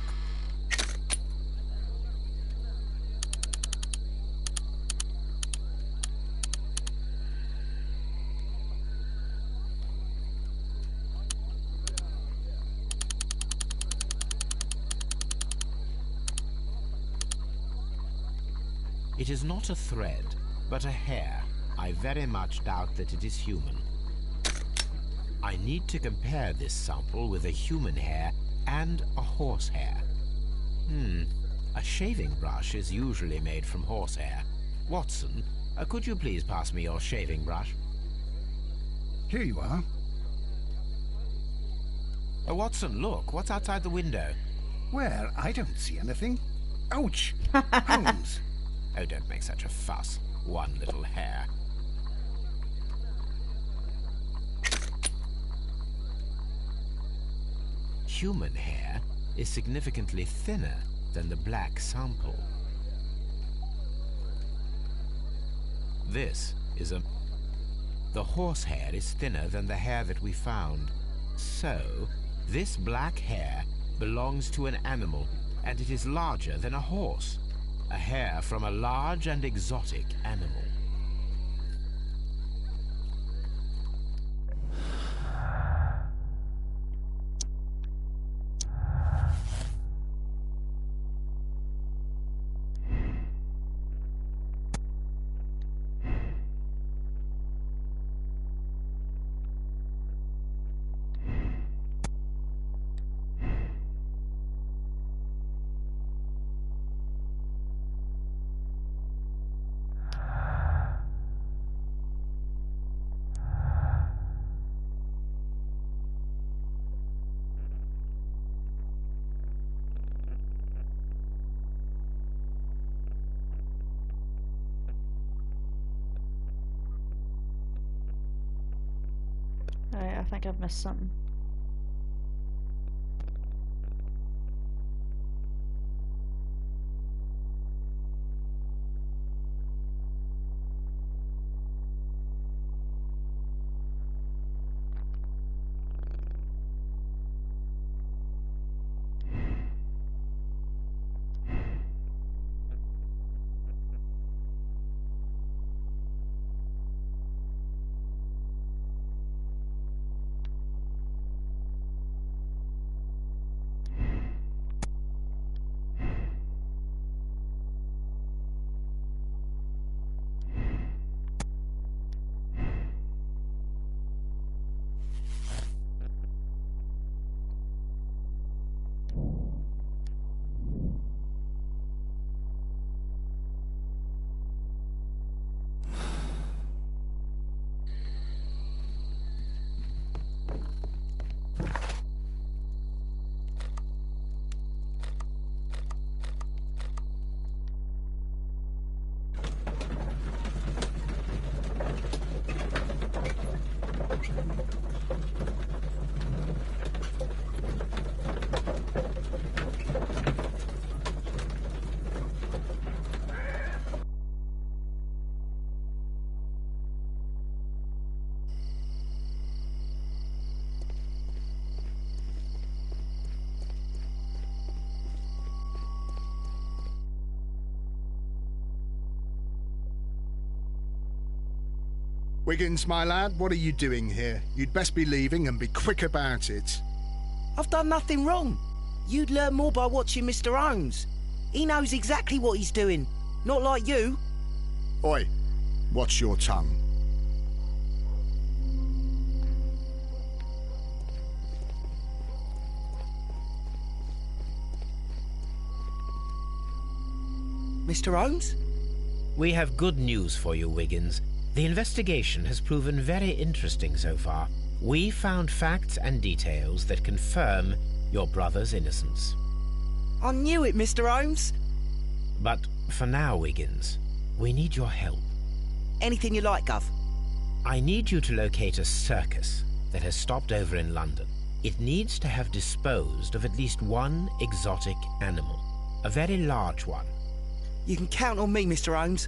It is not a thread, but a hair. I very much doubt that it is human. I need to compare this sample with a human hair and a horsehair. A shaving brush is usually made from horsehair. Watson, could you please pass me your shaving brush? Here you are. Watson, look, what's outside the window? Well, I don't see anything. Ouch! Holmes! Oh, don't make such a fuss. One little hair. Human hair is significantly thinner than the black sample. This is a... The horsehair is thinner than the hair that we found. So, this black hair belongs to an animal, and it is larger than a horse. A hair from a large and exotic animal. Right, I think I've missed something. Wiggins, my lad, what are you doing here? You'd best be leaving and be quick about it. I've done nothing wrong. You'd learn more by watching Mr. Holmes. He knows exactly what he's doing. Not like you. Oi, watch your tongue. Mr. Holmes? We have good news for you, Wiggins. The investigation has proven very interesting so far. We found facts and details that confirm your brother's innocence. I knew it, Mr. Holmes. But for now, Wiggins, we need your help. Anything you like, Gov. I need you to locate a circus that has stopped over in London. It needs to have disposed of at least one exotic animal, a very large one. You can count on me, Mr. Holmes.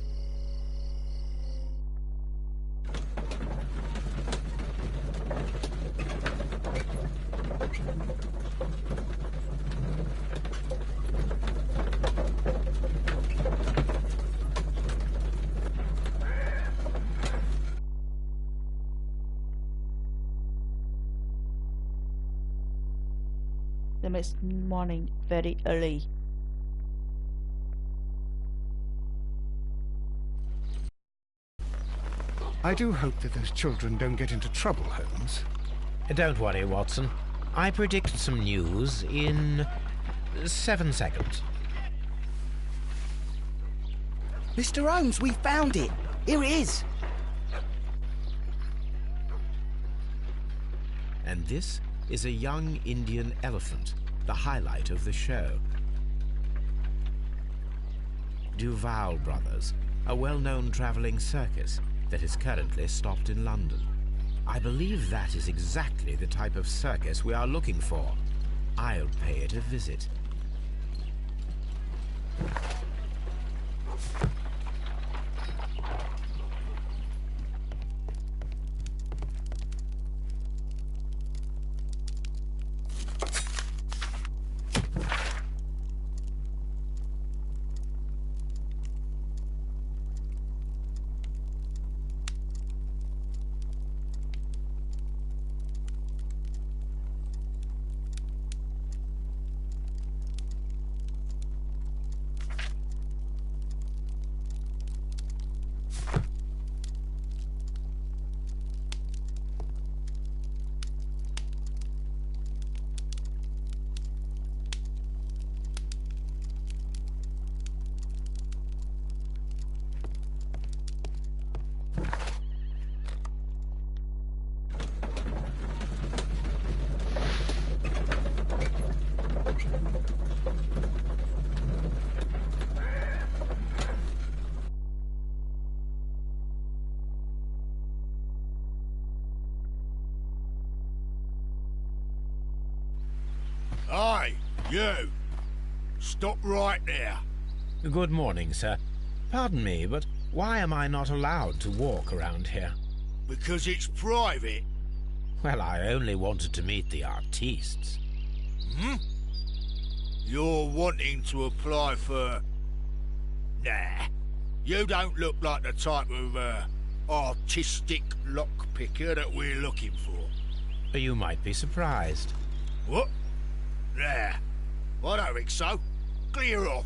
The next morning, very early. I do hope that those children don't get into trouble, Holmes. Don't worry, Watson. I predict some news in 7 seconds. Mr. Holmes, we found it. Here it is. And this is a young Indian elephant, the highlight of the show. Duval Brothers, a well-known traveling circus that is currently stopped in London. I believe that is exactly the type of circus we are looking for. I'll pay it a visit. Aye, you! Stop right there. Good morning, sir. Pardon me, but why am I not allowed to walk around here? Because it's private. Well, I only wanted to meet the artistes. Hmm? You're wanting to apply for... Nah. You don't look like the type of, artistic lockpicker that we're looking for. You might be surprised. What? Nah. I don't think so. Clear off.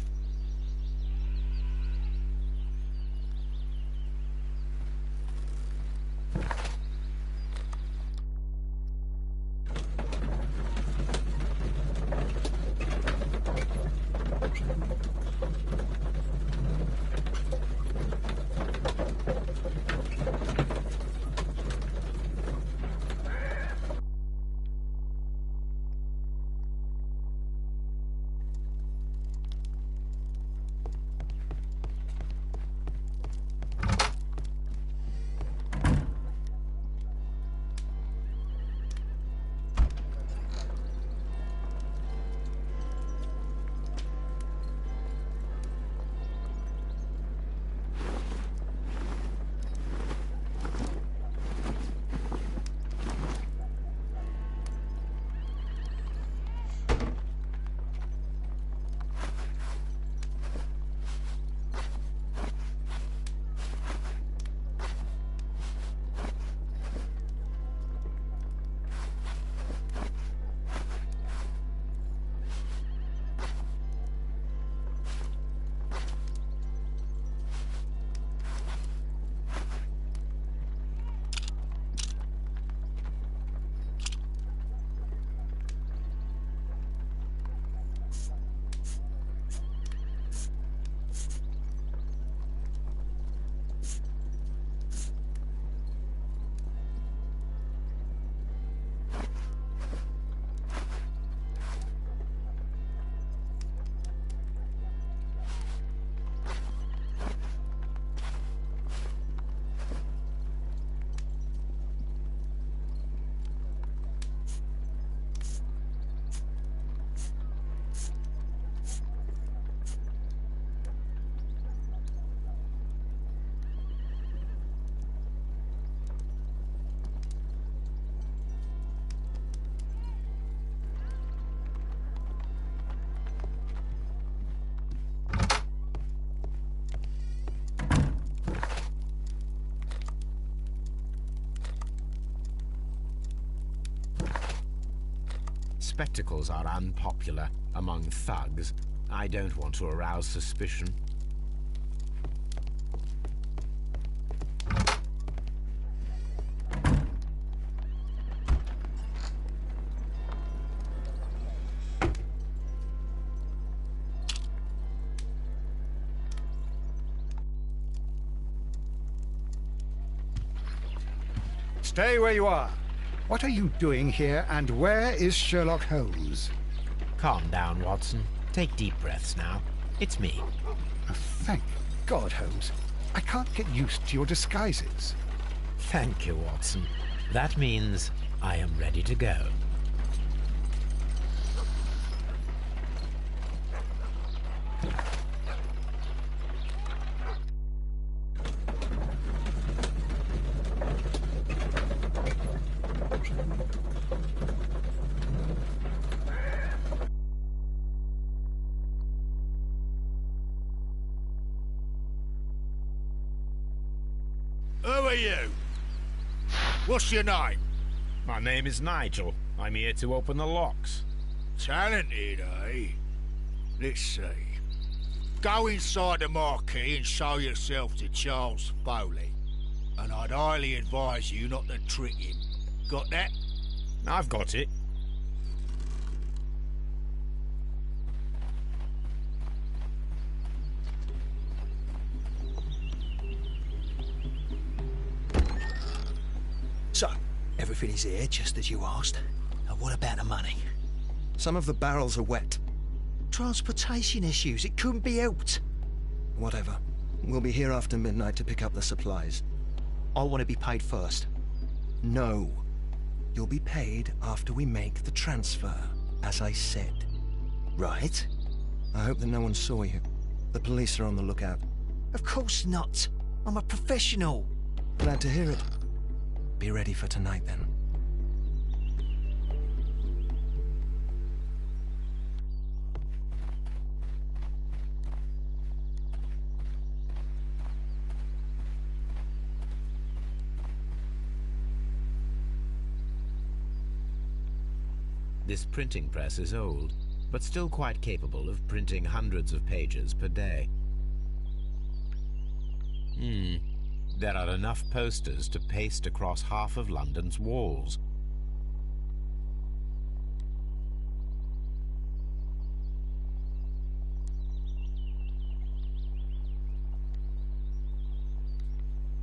Spectacles are unpopular among thugs. I don't want to arouse suspicion. Stay where you are. What are you doing here, and where is Sherlock Holmes? Calm down, Watson. Take deep breaths now. It's me. Oh, thank God, Holmes. I can't get used to your disguises. Thank you, Watson. That means I am ready to go. Who are you? What's your name? My name is Nigel. I'm here to open the locks. Talented, eh? Let's see. Go inside the marquee and show yourself to Charles Foley. And I'd highly advise you not to trick him. Got that? I've got it. So, everything is here, just as you asked. And what about the money? Some of the barrels are wet. Transportation issues, it couldn't be helped. Whatever. We'll be here after midnight to pick up the supplies. I want to be paid first. No. You'll be paid after we make the transfer. as I said. Right. I hope that no one saw you. The police are on the lookout. Of course not. I'm a professional. Glad to hear it. Be ready for tonight, then. This printing press is old, but still quite capable of printing hundreds of pages per day. There are enough posters to paste across half of London's walls.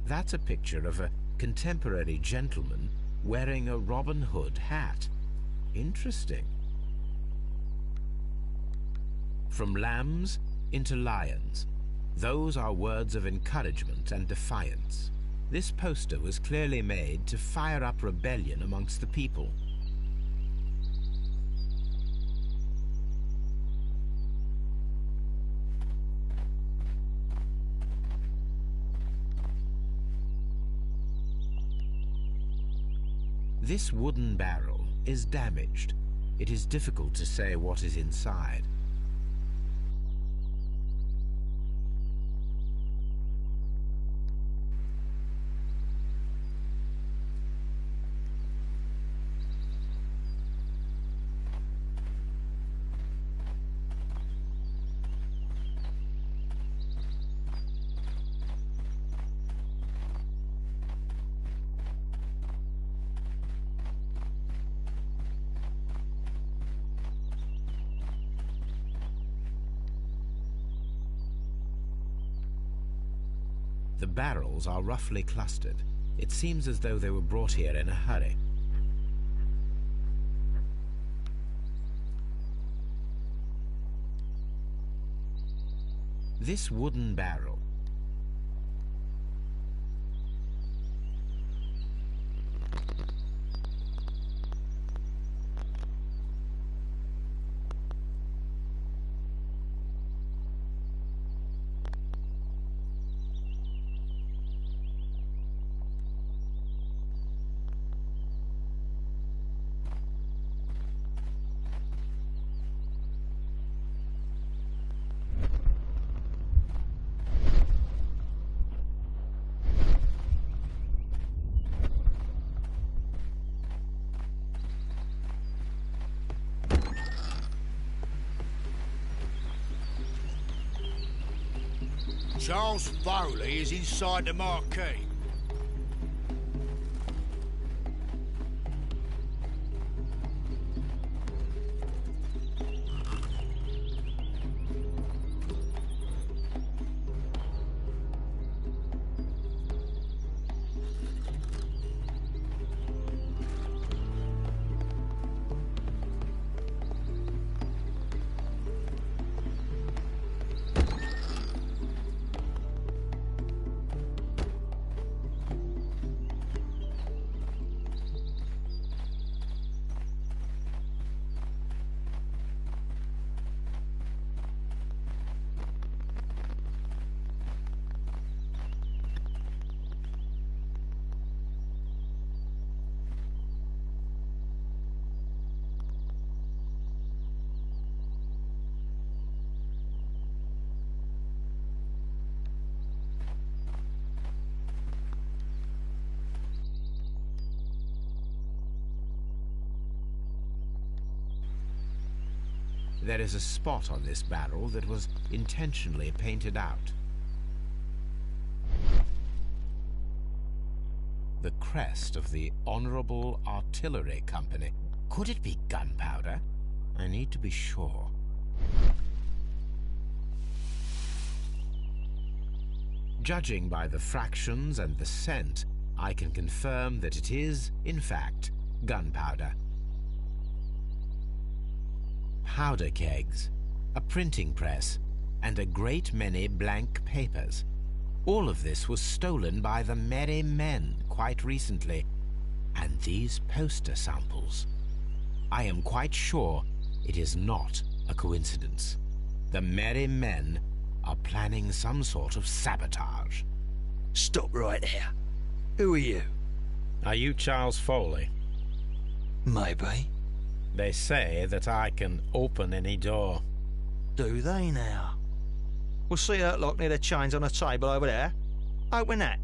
That's a picture of a contemporary gentleman wearing a Robin Hood hat. Interesting. From lambs into lions. Those are words of encouragement and defiance. This poster was clearly made to fire up rebellion amongst the people. This wooden barrel is damaged. It is difficult to say what is inside. The barrels are roughly clustered. It seems as though they were brought here in a hurry. This wooden barrel. Charles Foley is inside the marquee. There is a spot on this barrel that was intentionally painted out. The crest of the Honourable Artillery Company. Could it be gunpowder? I need to be sure. Judging by the fractions and the scent, I can confirm that it is, in fact, gunpowder. Powder kegs, a printing press, and a great many blank papers. All of this was stolen by the Merry Men quite recently. And these poster samples. I am quite sure It is not a coincidence. The Merry Men are planning some sort of sabotage. Stop right there. Who are you? Are you Charles Foley? Maybe. They say that I can open any door. Do they now? We'll see that lock near the chains on a table over there. Open that.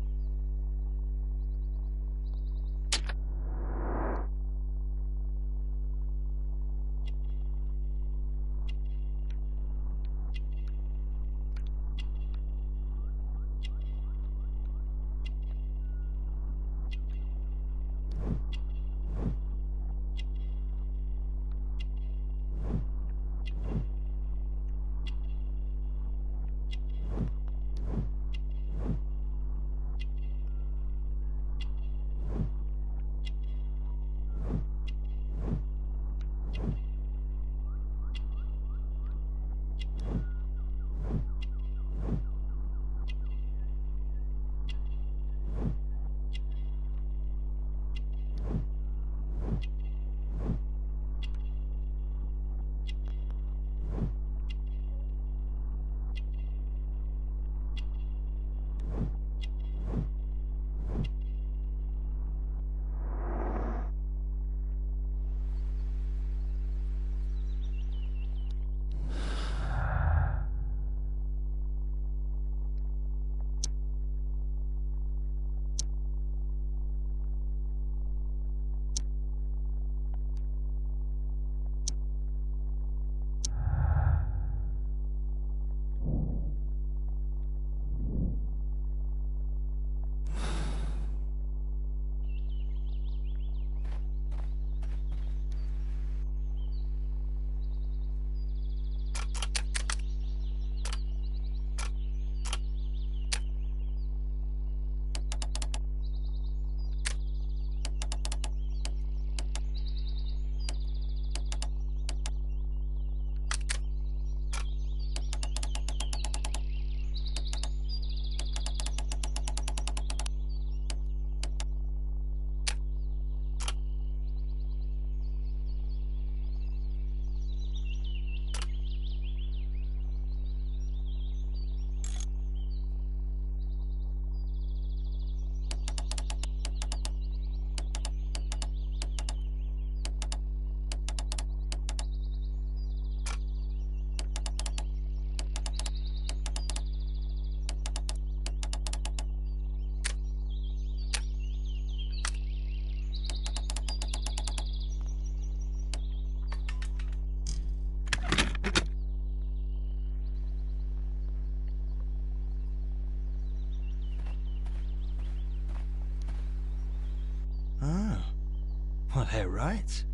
Well, they're right.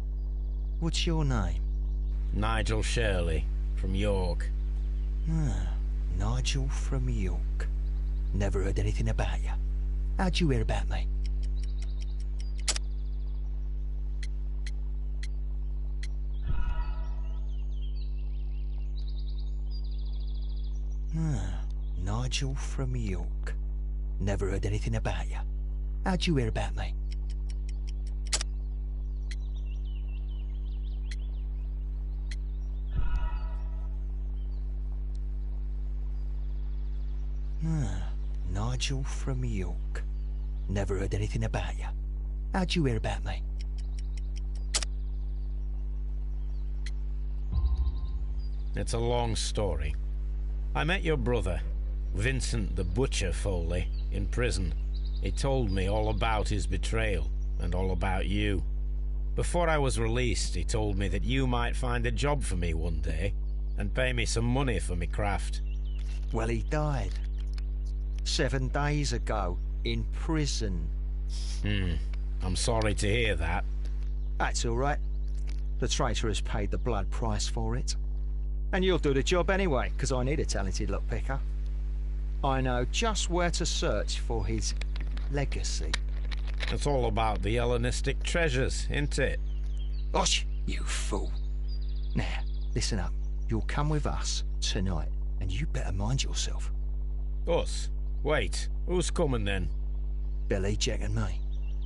What's your name? Nigel Shirley, from York. Nigel from York. Never heard anything about you. How'd you hear about me? Nigel from York. Never heard anything about you. How'd you hear about me? Nigel from York. Never heard anything about you. How'd you hear about me? It's a long story. I met your brother, Vincent the Butcher Foley, in prison. He told me all about his betrayal and all about you. Before I was released, he told me that you might find a job for me one day and pay me some money for me craft. Well, he died. 7 days ago, in prison. I'm sorry to hear that. That's all right. The traitor has paid the blood price for it. And you'll do the job anyway, because I need a talented lockpicker. I know just where to search for his legacy. It's all about the Hellenistic treasures, isn't it? Osh, you fool. Now, listen up. You'll come with us tonight, and you better mind yourself. Us? Wait, who's coming then? Billy, Jack and me.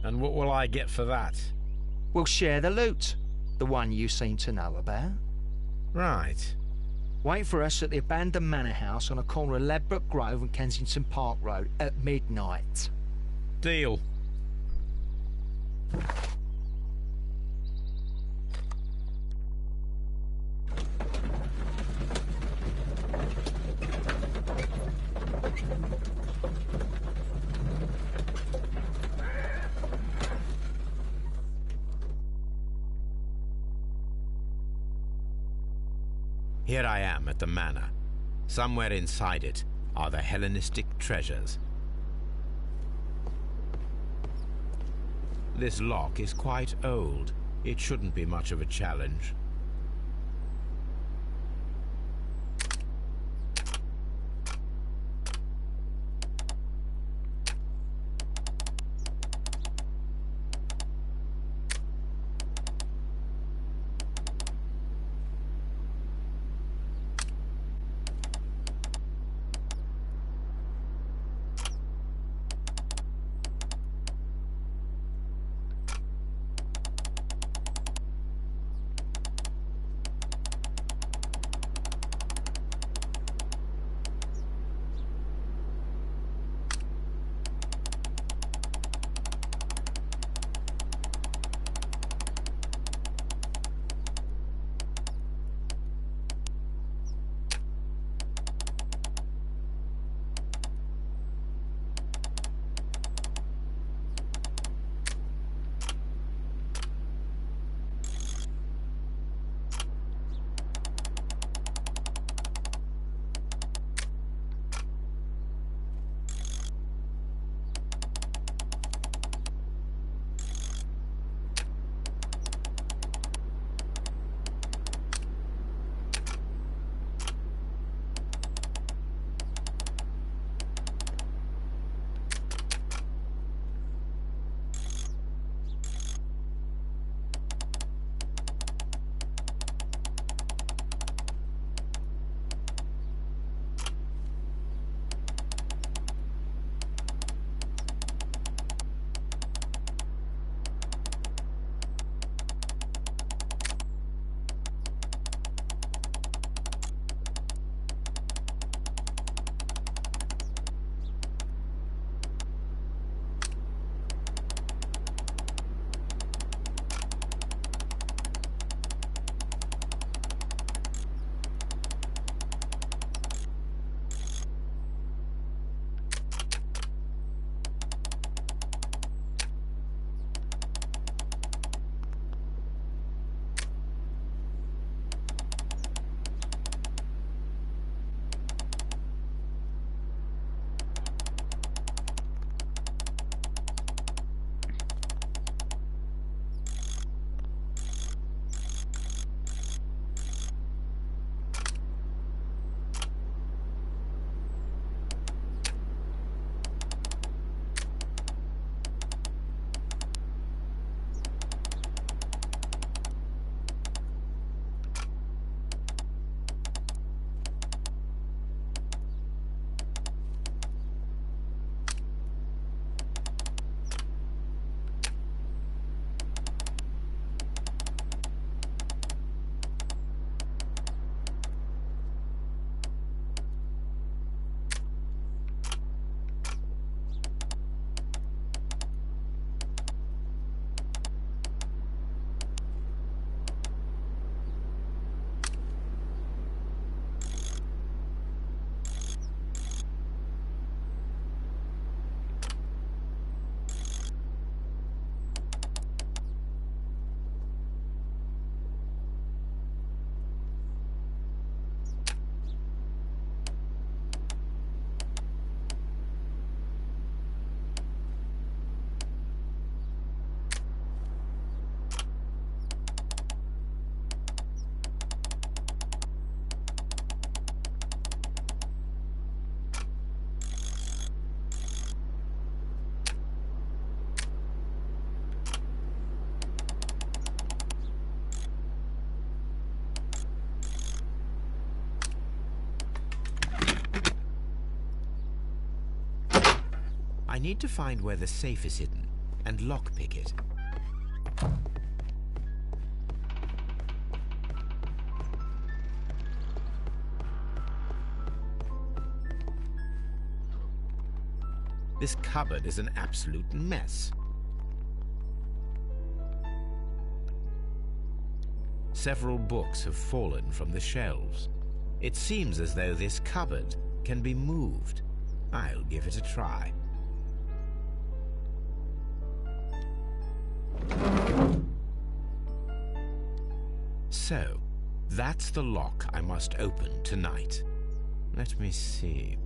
And what will I get for that? We'll share the loot. The one you seem to know about. Right. Wait for us at the abandoned manor house on a corner of Ladbroke Grove and Kensington Park Road at midnight. Deal. Here I am at the manor. Somewhere inside it are the Hellenistic treasures. This lock is quite old. It shouldn't be much of a challenge. I need to find where the safe is hidden and lockpick it. This cupboard is an absolute mess. Several books have fallen from the shelves. It seems as though this cupboard can be moved. I'll give it a try. So, that's the lock I must open tonight. Let me see.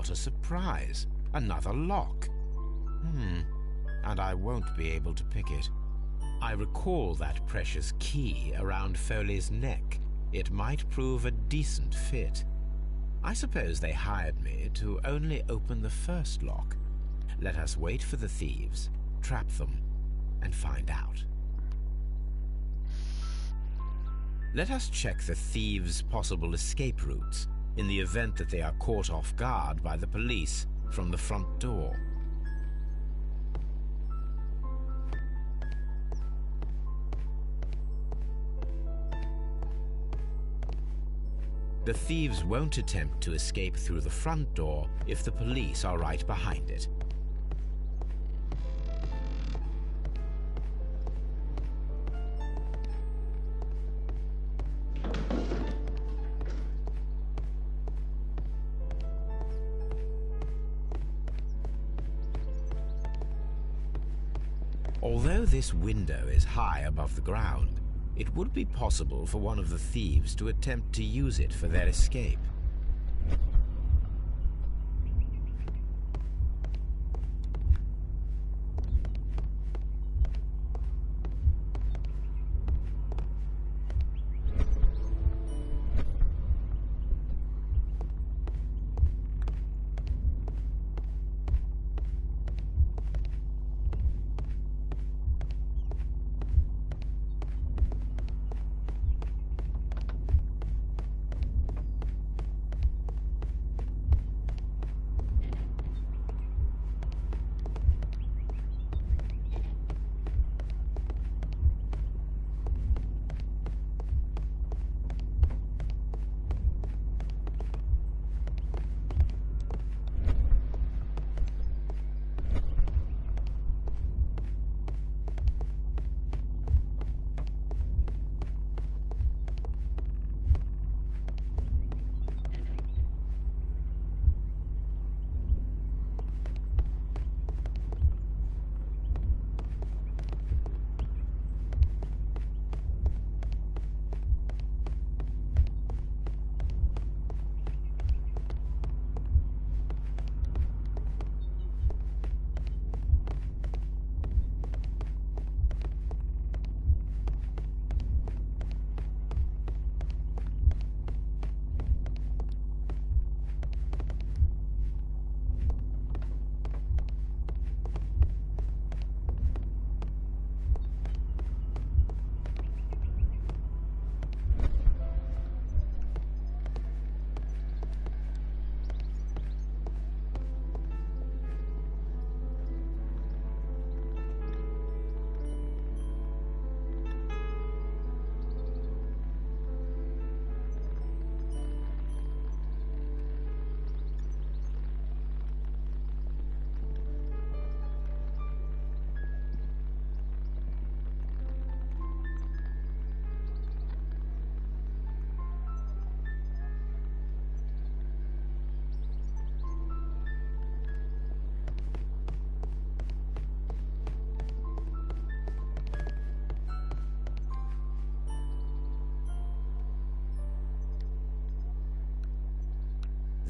What a surprise! Another lock. And I won't be able to pick it. I recall that precious key around Foley's neck. It might prove a decent fit. I suppose they hired me to only open the first lock. Let us wait for the thieves, trap them, and find out. Let us check the thieves' possible escape routes in the event that they are caught off guard by the police from the front door. The thieves won't attempt to escape through the front door if the police are right behind it. Although this window is high above the ground, it would be possible for one of the thieves to attempt to use it for their escape.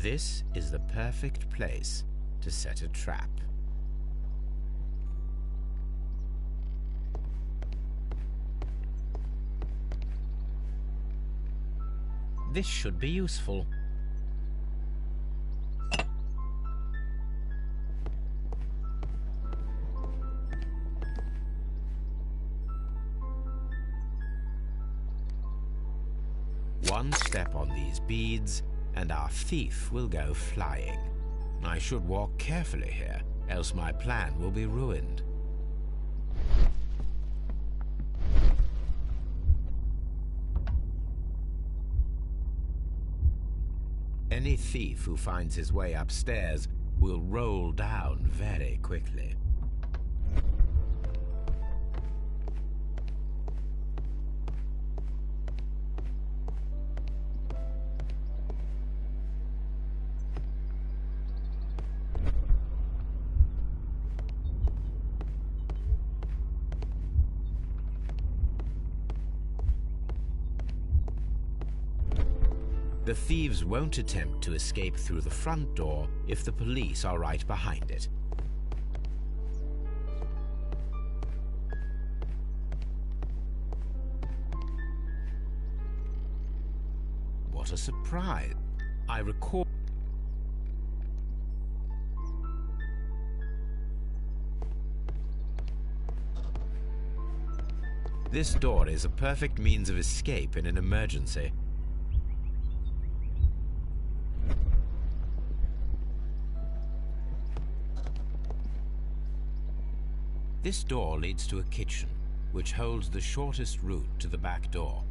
This is the perfect place to set a trap. This should be useful. One step on these beads, and our thief will go flying. I should walk carefully here, else my plan will be ruined. Any thief who finds his way upstairs will roll down very quickly. The thieves won't attempt to escape through the front door if the police are right behind it. What a surprise! I recall... This door is a perfect means of escape in an emergency. This door leads to a kitchen, which holds the shortest route to the back door.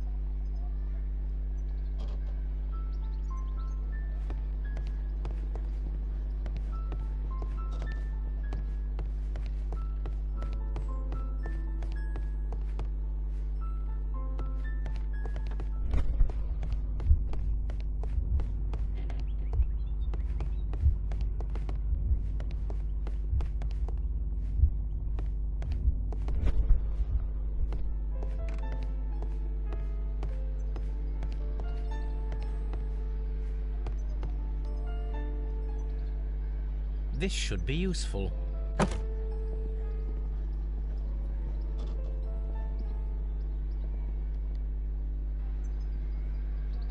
This should be useful.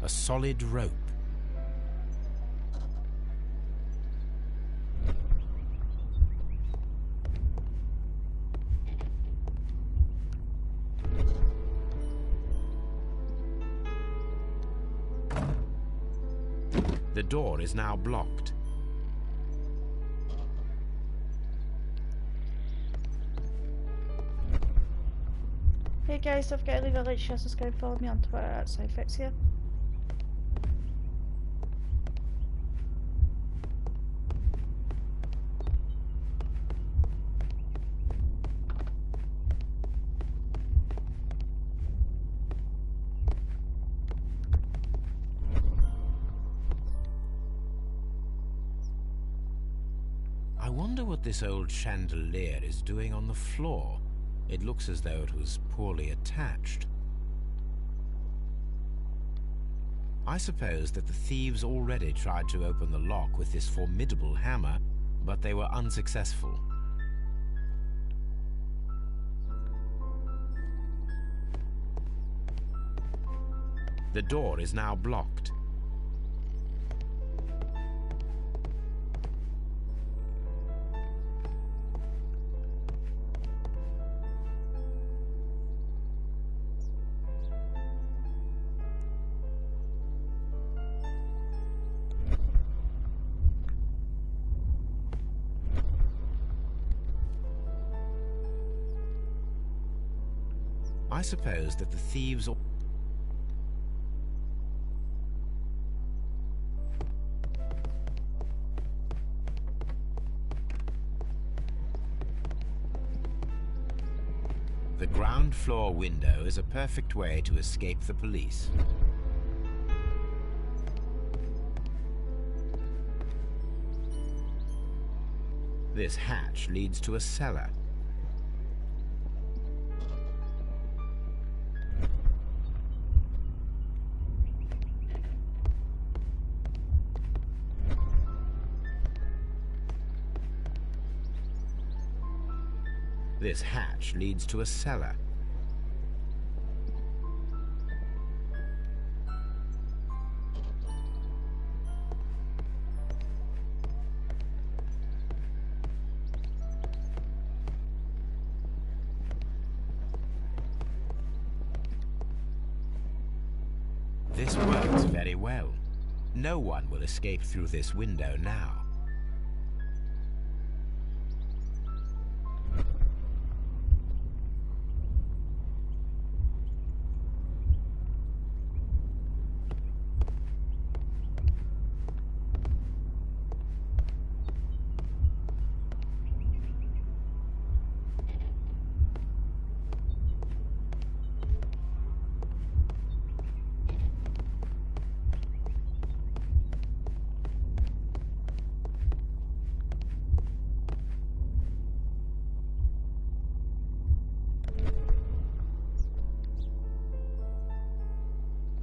A solid rope. The door is now blocked. Hey guys, don't forget to leave a like, share, subscribe, follow me on Twitter at Cyphyxia. I wonder what this old chandelier is doing on the floor. It looks as though it was poorly attached. I suppose that the thieves already tried to open the lock with this formidable hammer, but they were unsuccessful. The door is now blocked. I suppose that the thieves... The ground floor window is a perfect way to escape the police. This hatch leads to a cellar. This hatch leads to a cellar. This works very well. No one will escape through this window now.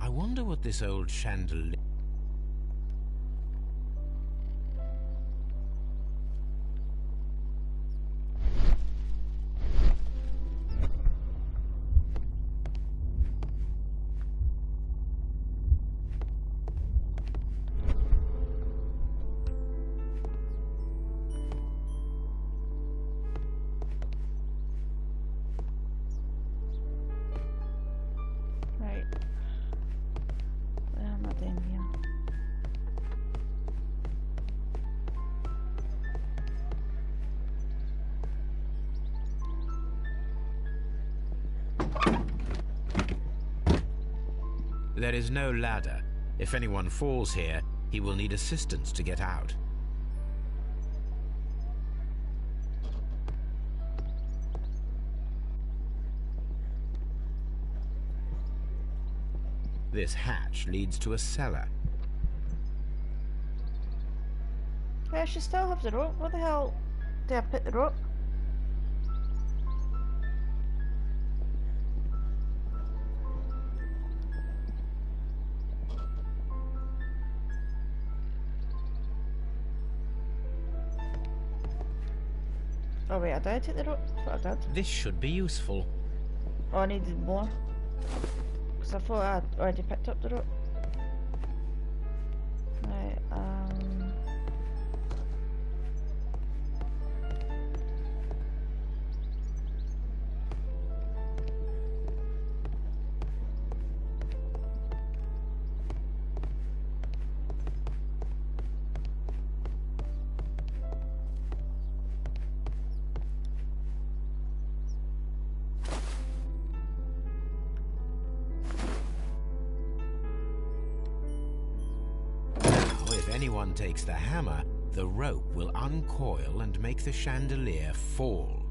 I wonder what this old chandelier... There is no ladder. If anyone falls here, he will need assistance to get out. This hatch leads to a cellar. Yeah, she still have the rope. Where the hell did I put the rope? Oh wait, I did take the rope. I thought I did. This should be useful. Oh, I needed more. Because I thought I'd already picked up the rope. Right, If anyone takes the hammer, the rope will uncoil and make the chandelier fall.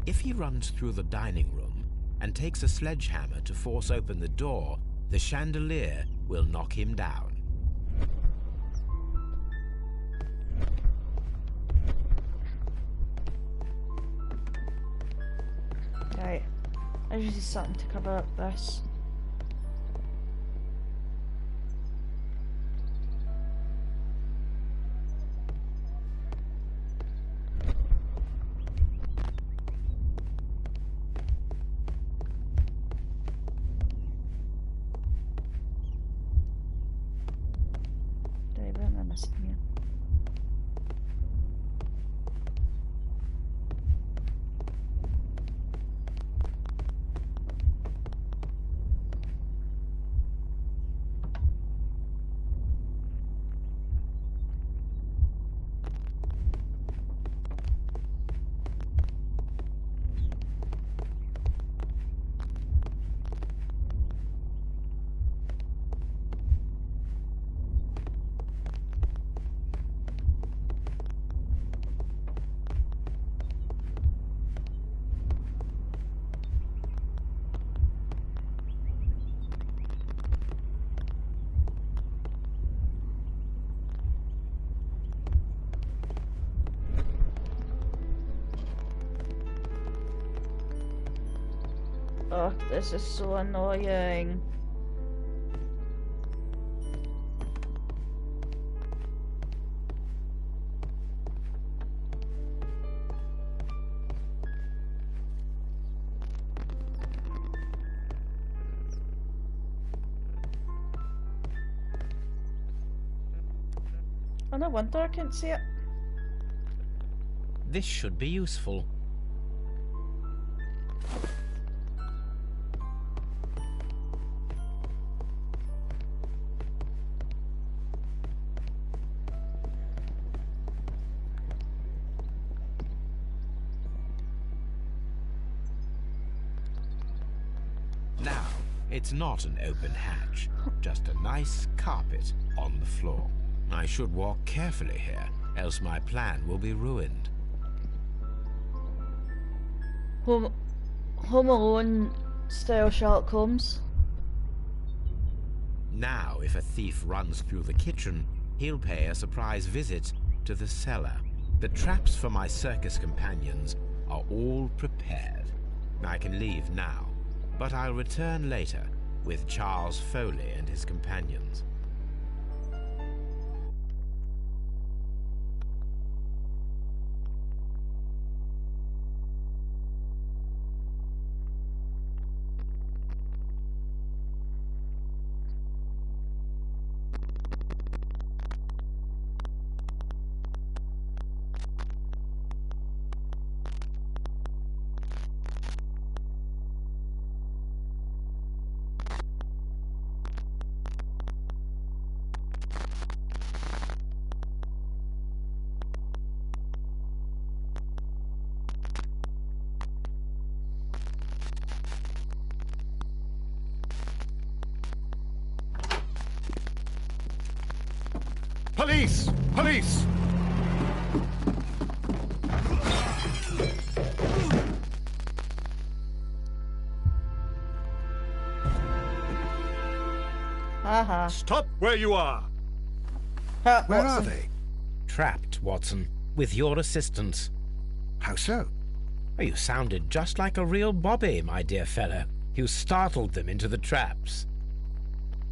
If he runs through the dining room and takes a sledgehammer to force open the door, the chandelier will knock him down. right. I just need something to cover up this. Dave, what am I missing here? Oh, this is so annoying. Oh, no wonder I can't see it. This should be useful. Now, it's not an open hatch, just a nice carpet on the floor. I should walk carefully here, else my plan will be ruined. Home Alone style Sherlock Holmes. Now, if a thief runs through the kitchen, he'll pay a surprise visit to the cellar. The traps for my circus companions are all prepared. I can leave now, but I'll return later with Charles Foley and his companions. Police! Police! Haha. Stop where you are! Where are Watson. they? Trapped, Watson, with your assistance. How so? You sounded just like a real Bobby, my dear fellow. You startled them into the traps.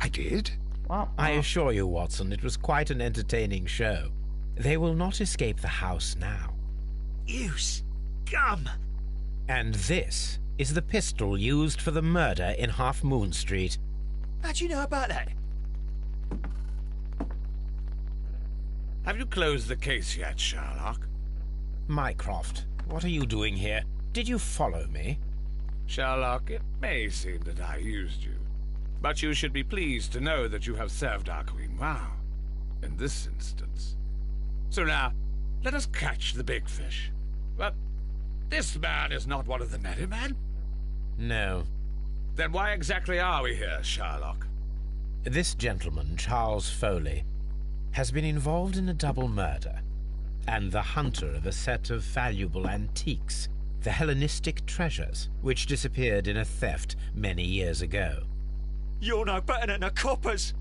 I did? What? I assure you, Watson, it was quite an entertaining show. They will not escape the house now. You scum! And this is the pistol used for the murder in Half Moon Street. How'd you know about that? Have you closed the case yet, Sherlock? Mycroft, what are you doing here? Did you follow me? Sherlock, it may seem that I used you, but you should be pleased to know that you have served our Queen well, in this instance. So now, let us catch the big fish. But this man is not one of the merry men? No. Then why exactly are we here, Sherlock? This gentleman, Charles Foley, has been involved in a double murder, and the hunter of a set of valuable antiques, the Hellenistic treasures, which disappeared in a theft many years ago. You're no better than the coppers.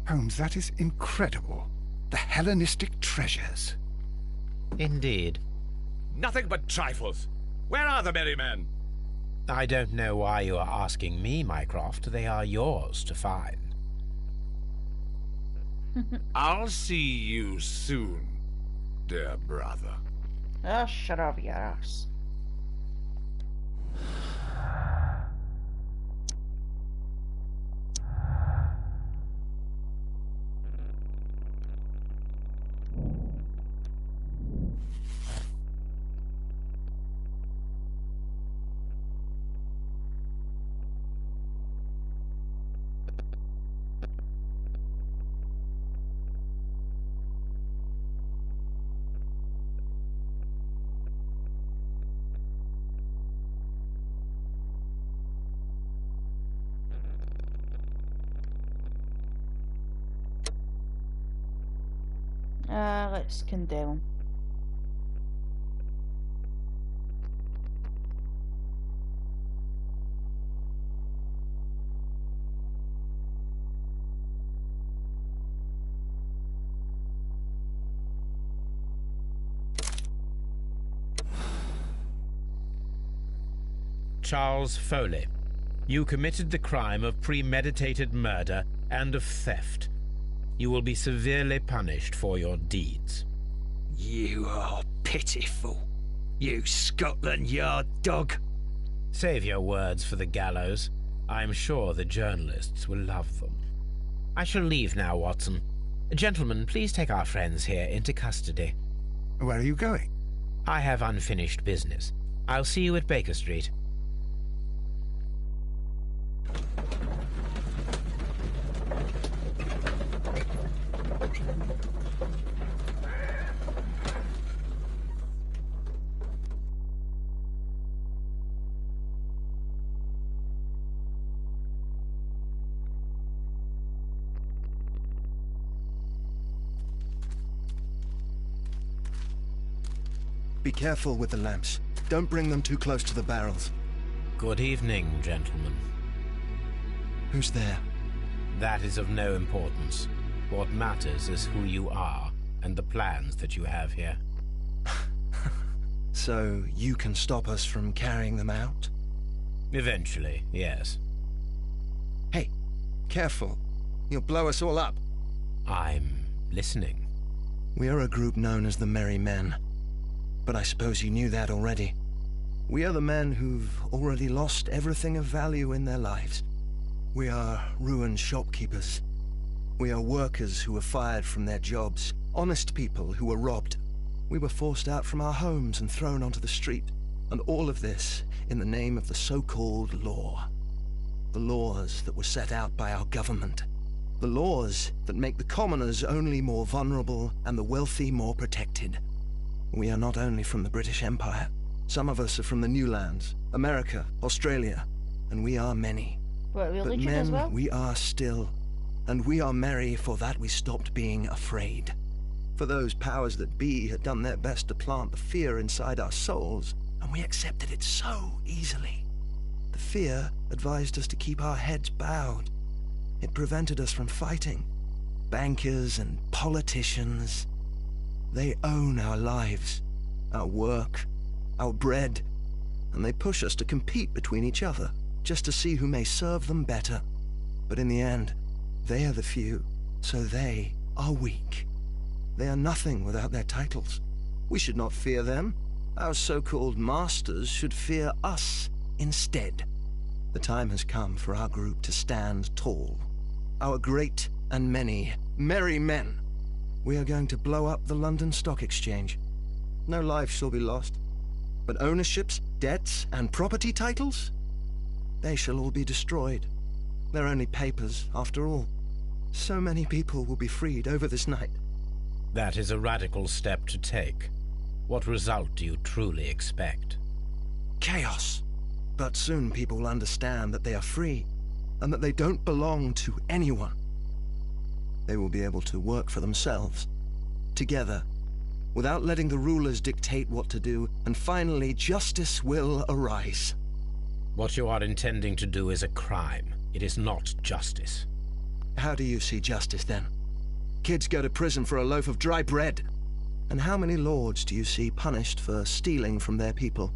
Holmes, that is incredible. The Hellenistic treasures. Indeed. Nothing but trifles. Where are the merry men? I don't know why you are asking me, Mycroft. They are yours to find. I'll see you soon, dear brother. Oh, shut up, your ass. Let's condemn him. Charles Foley, you committed the crime of premeditated murder and of theft. You will be severely punished for your deeds. You are pitiful, you Scotland Yard dog. Save your words for the gallows. I'm sure the journalists will love them. I shall leave now, Watson. Gentlemen, please take our friends here into custody. Where are you going? I have unfinished business. I'll see you at Baker Street. Be careful with the lamps. Don't bring them too close to the barrels. Good evening, gentlemen. Who's there? That is of no importance. What matters is who you are and the plans that you have here. So you can stop us from carrying them out? Eventually, yes. Hey, careful. You'll blow us all up. I'm listening. We are a group known as the Merry Men. But I suppose you knew that already. We are the men who've already lost everything of value in their lives. We are ruined shopkeepers. We are workers who were fired from their jobs. Honest people who were robbed. We were forced out from our homes and thrown onto the street. And all of this in the name of the so-called law. The laws that were set out by our government. The laws that make the commoners only more vulnerable and the wealthy more protected. We are not only from the British Empire. Some of us are from the New Lands, America, Australia, and we are many. What, But religion men as well? we are still, and we are merry for that we stopped being afraid. For those powers that be had done their best to plant the fear inside our souls, and we accepted it so easily. The fear advised us to keep our heads bowed. It prevented us from fighting. Bankers and politicians, they own our lives, our work, our bread, and they push us to compete between each other, just to see who may serve them better. But in the end, they are the few, so they are weak. They are nothing without their titles. We should not fear them. Our so-called masters should fear us instead. The time has come for our group to stand tall. Our great and many merry men. We are going to blow up the London Stock Exchange. No lives shall be lost. But ownerships, debts, and property titles? They shall all be destroyed. They're only papers, after all. So many people will be freed over this night. That is a radical step to take. What result do you truly expect? Chaos. But soon people will understand that they are free, and that they don't belong to anyone. They will be able to work for themselves, together, without letting the rulers dictate what to do, and finally justice will arise. What you are intending to do is a crime. It is not justice. How do you see justice, then? Kids go to prison for a loaf of dry bread. And how many lords do you see punished for stealing from their people?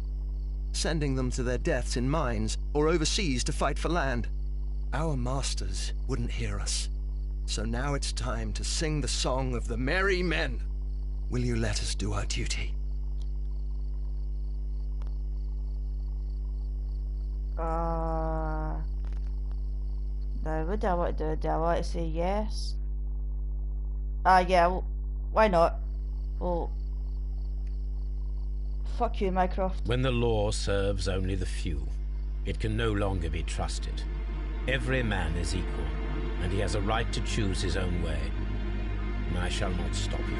Sending them to their deaths in mines, or overseas to fight for land? Our masters wouldn't hear us. So now it's time to sing the song of the merry men. Will you let us do our duty? Now, what do I want to do? Do I want to say yes? Yeah, well, why not? Well, fuck you, Mycroft. When the law serves only the few, it can no longer be trusted. Every man is equal, and he has a right to choose his own way. And I shall not stop you.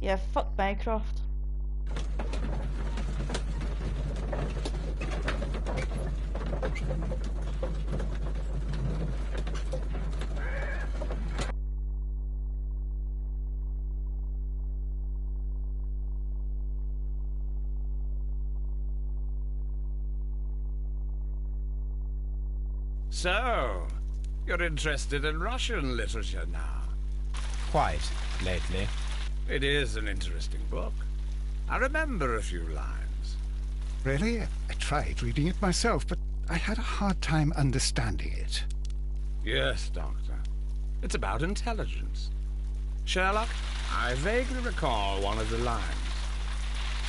Yeah, fuck Mycroft. So, you're interested in Russian literature now? Quite, lately. It is an interesting book. I remember a few lines. Really? I tried reading it myself, but I had a hard time understanding it. Yes, Doctor. It's about intelligence. Sherlock, I vaguely recall one of the lines.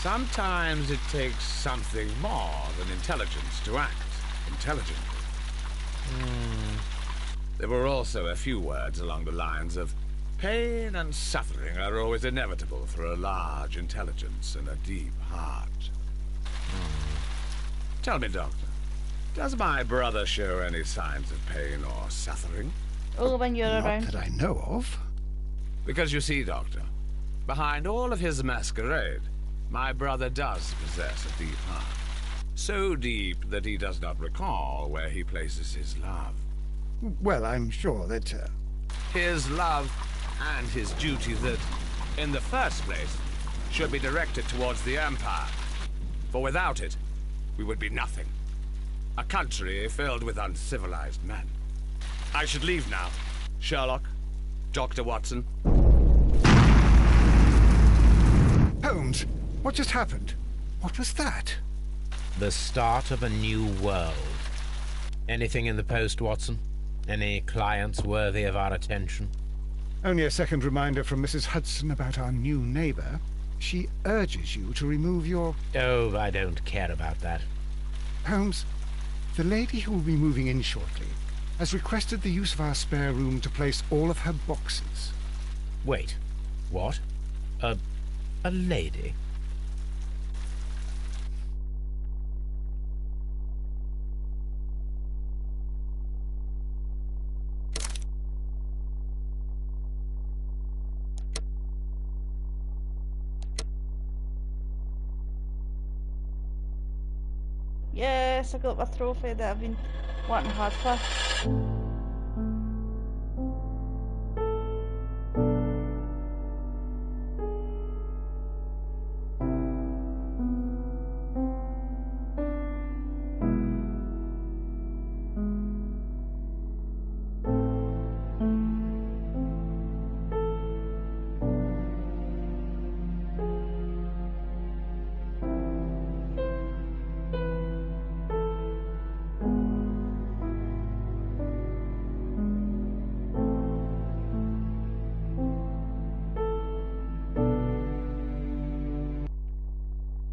Sometimes it takes something more than intelligence to act intelligently. There were also a few words along the lines of, pain and suffering are always inevitable for a large intelligence and a deep heart. Tell me, Doctor, does my brother show any signs of pain or suffering? Oh, when you're Not around. that I know of. Because you see, Doctor, behind all of his masquerade, my brother does possess a deep heart. So deep that he does not recall where he places his love. Well, I'm sure that... His love and his duty that, in the first place, should be directed towards the Empire. For without it, we would be nothing. A country filled with uncivilized men. I should leave now. Sherlock, Dr. Watson. Holmes, what just happened? What was that? The start of a new world. Anything in the post, Watson? Any clients worthy of our attention? Only a second reminder from Mrs. Hudson about our new neighbor. She urges you to remove your... Oh, I don't care about that. Holmes, the lady who will be moving in shortly has requested the use of our spare room to place all of her boxes. Wait, what? A lady? Yes, I got my trophy that I've been wanting hard for.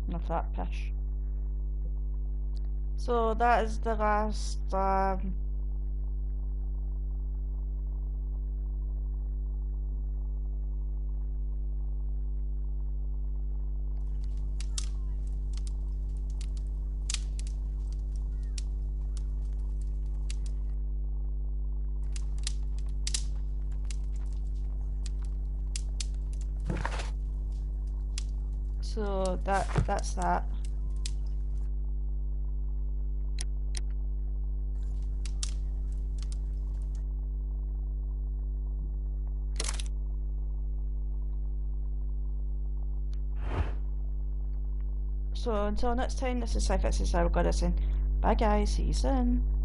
Enough of that pish. So that is the last so that's that. So until next time, this is Cyphyxia Cybergoddess, and bye guys, see you soon.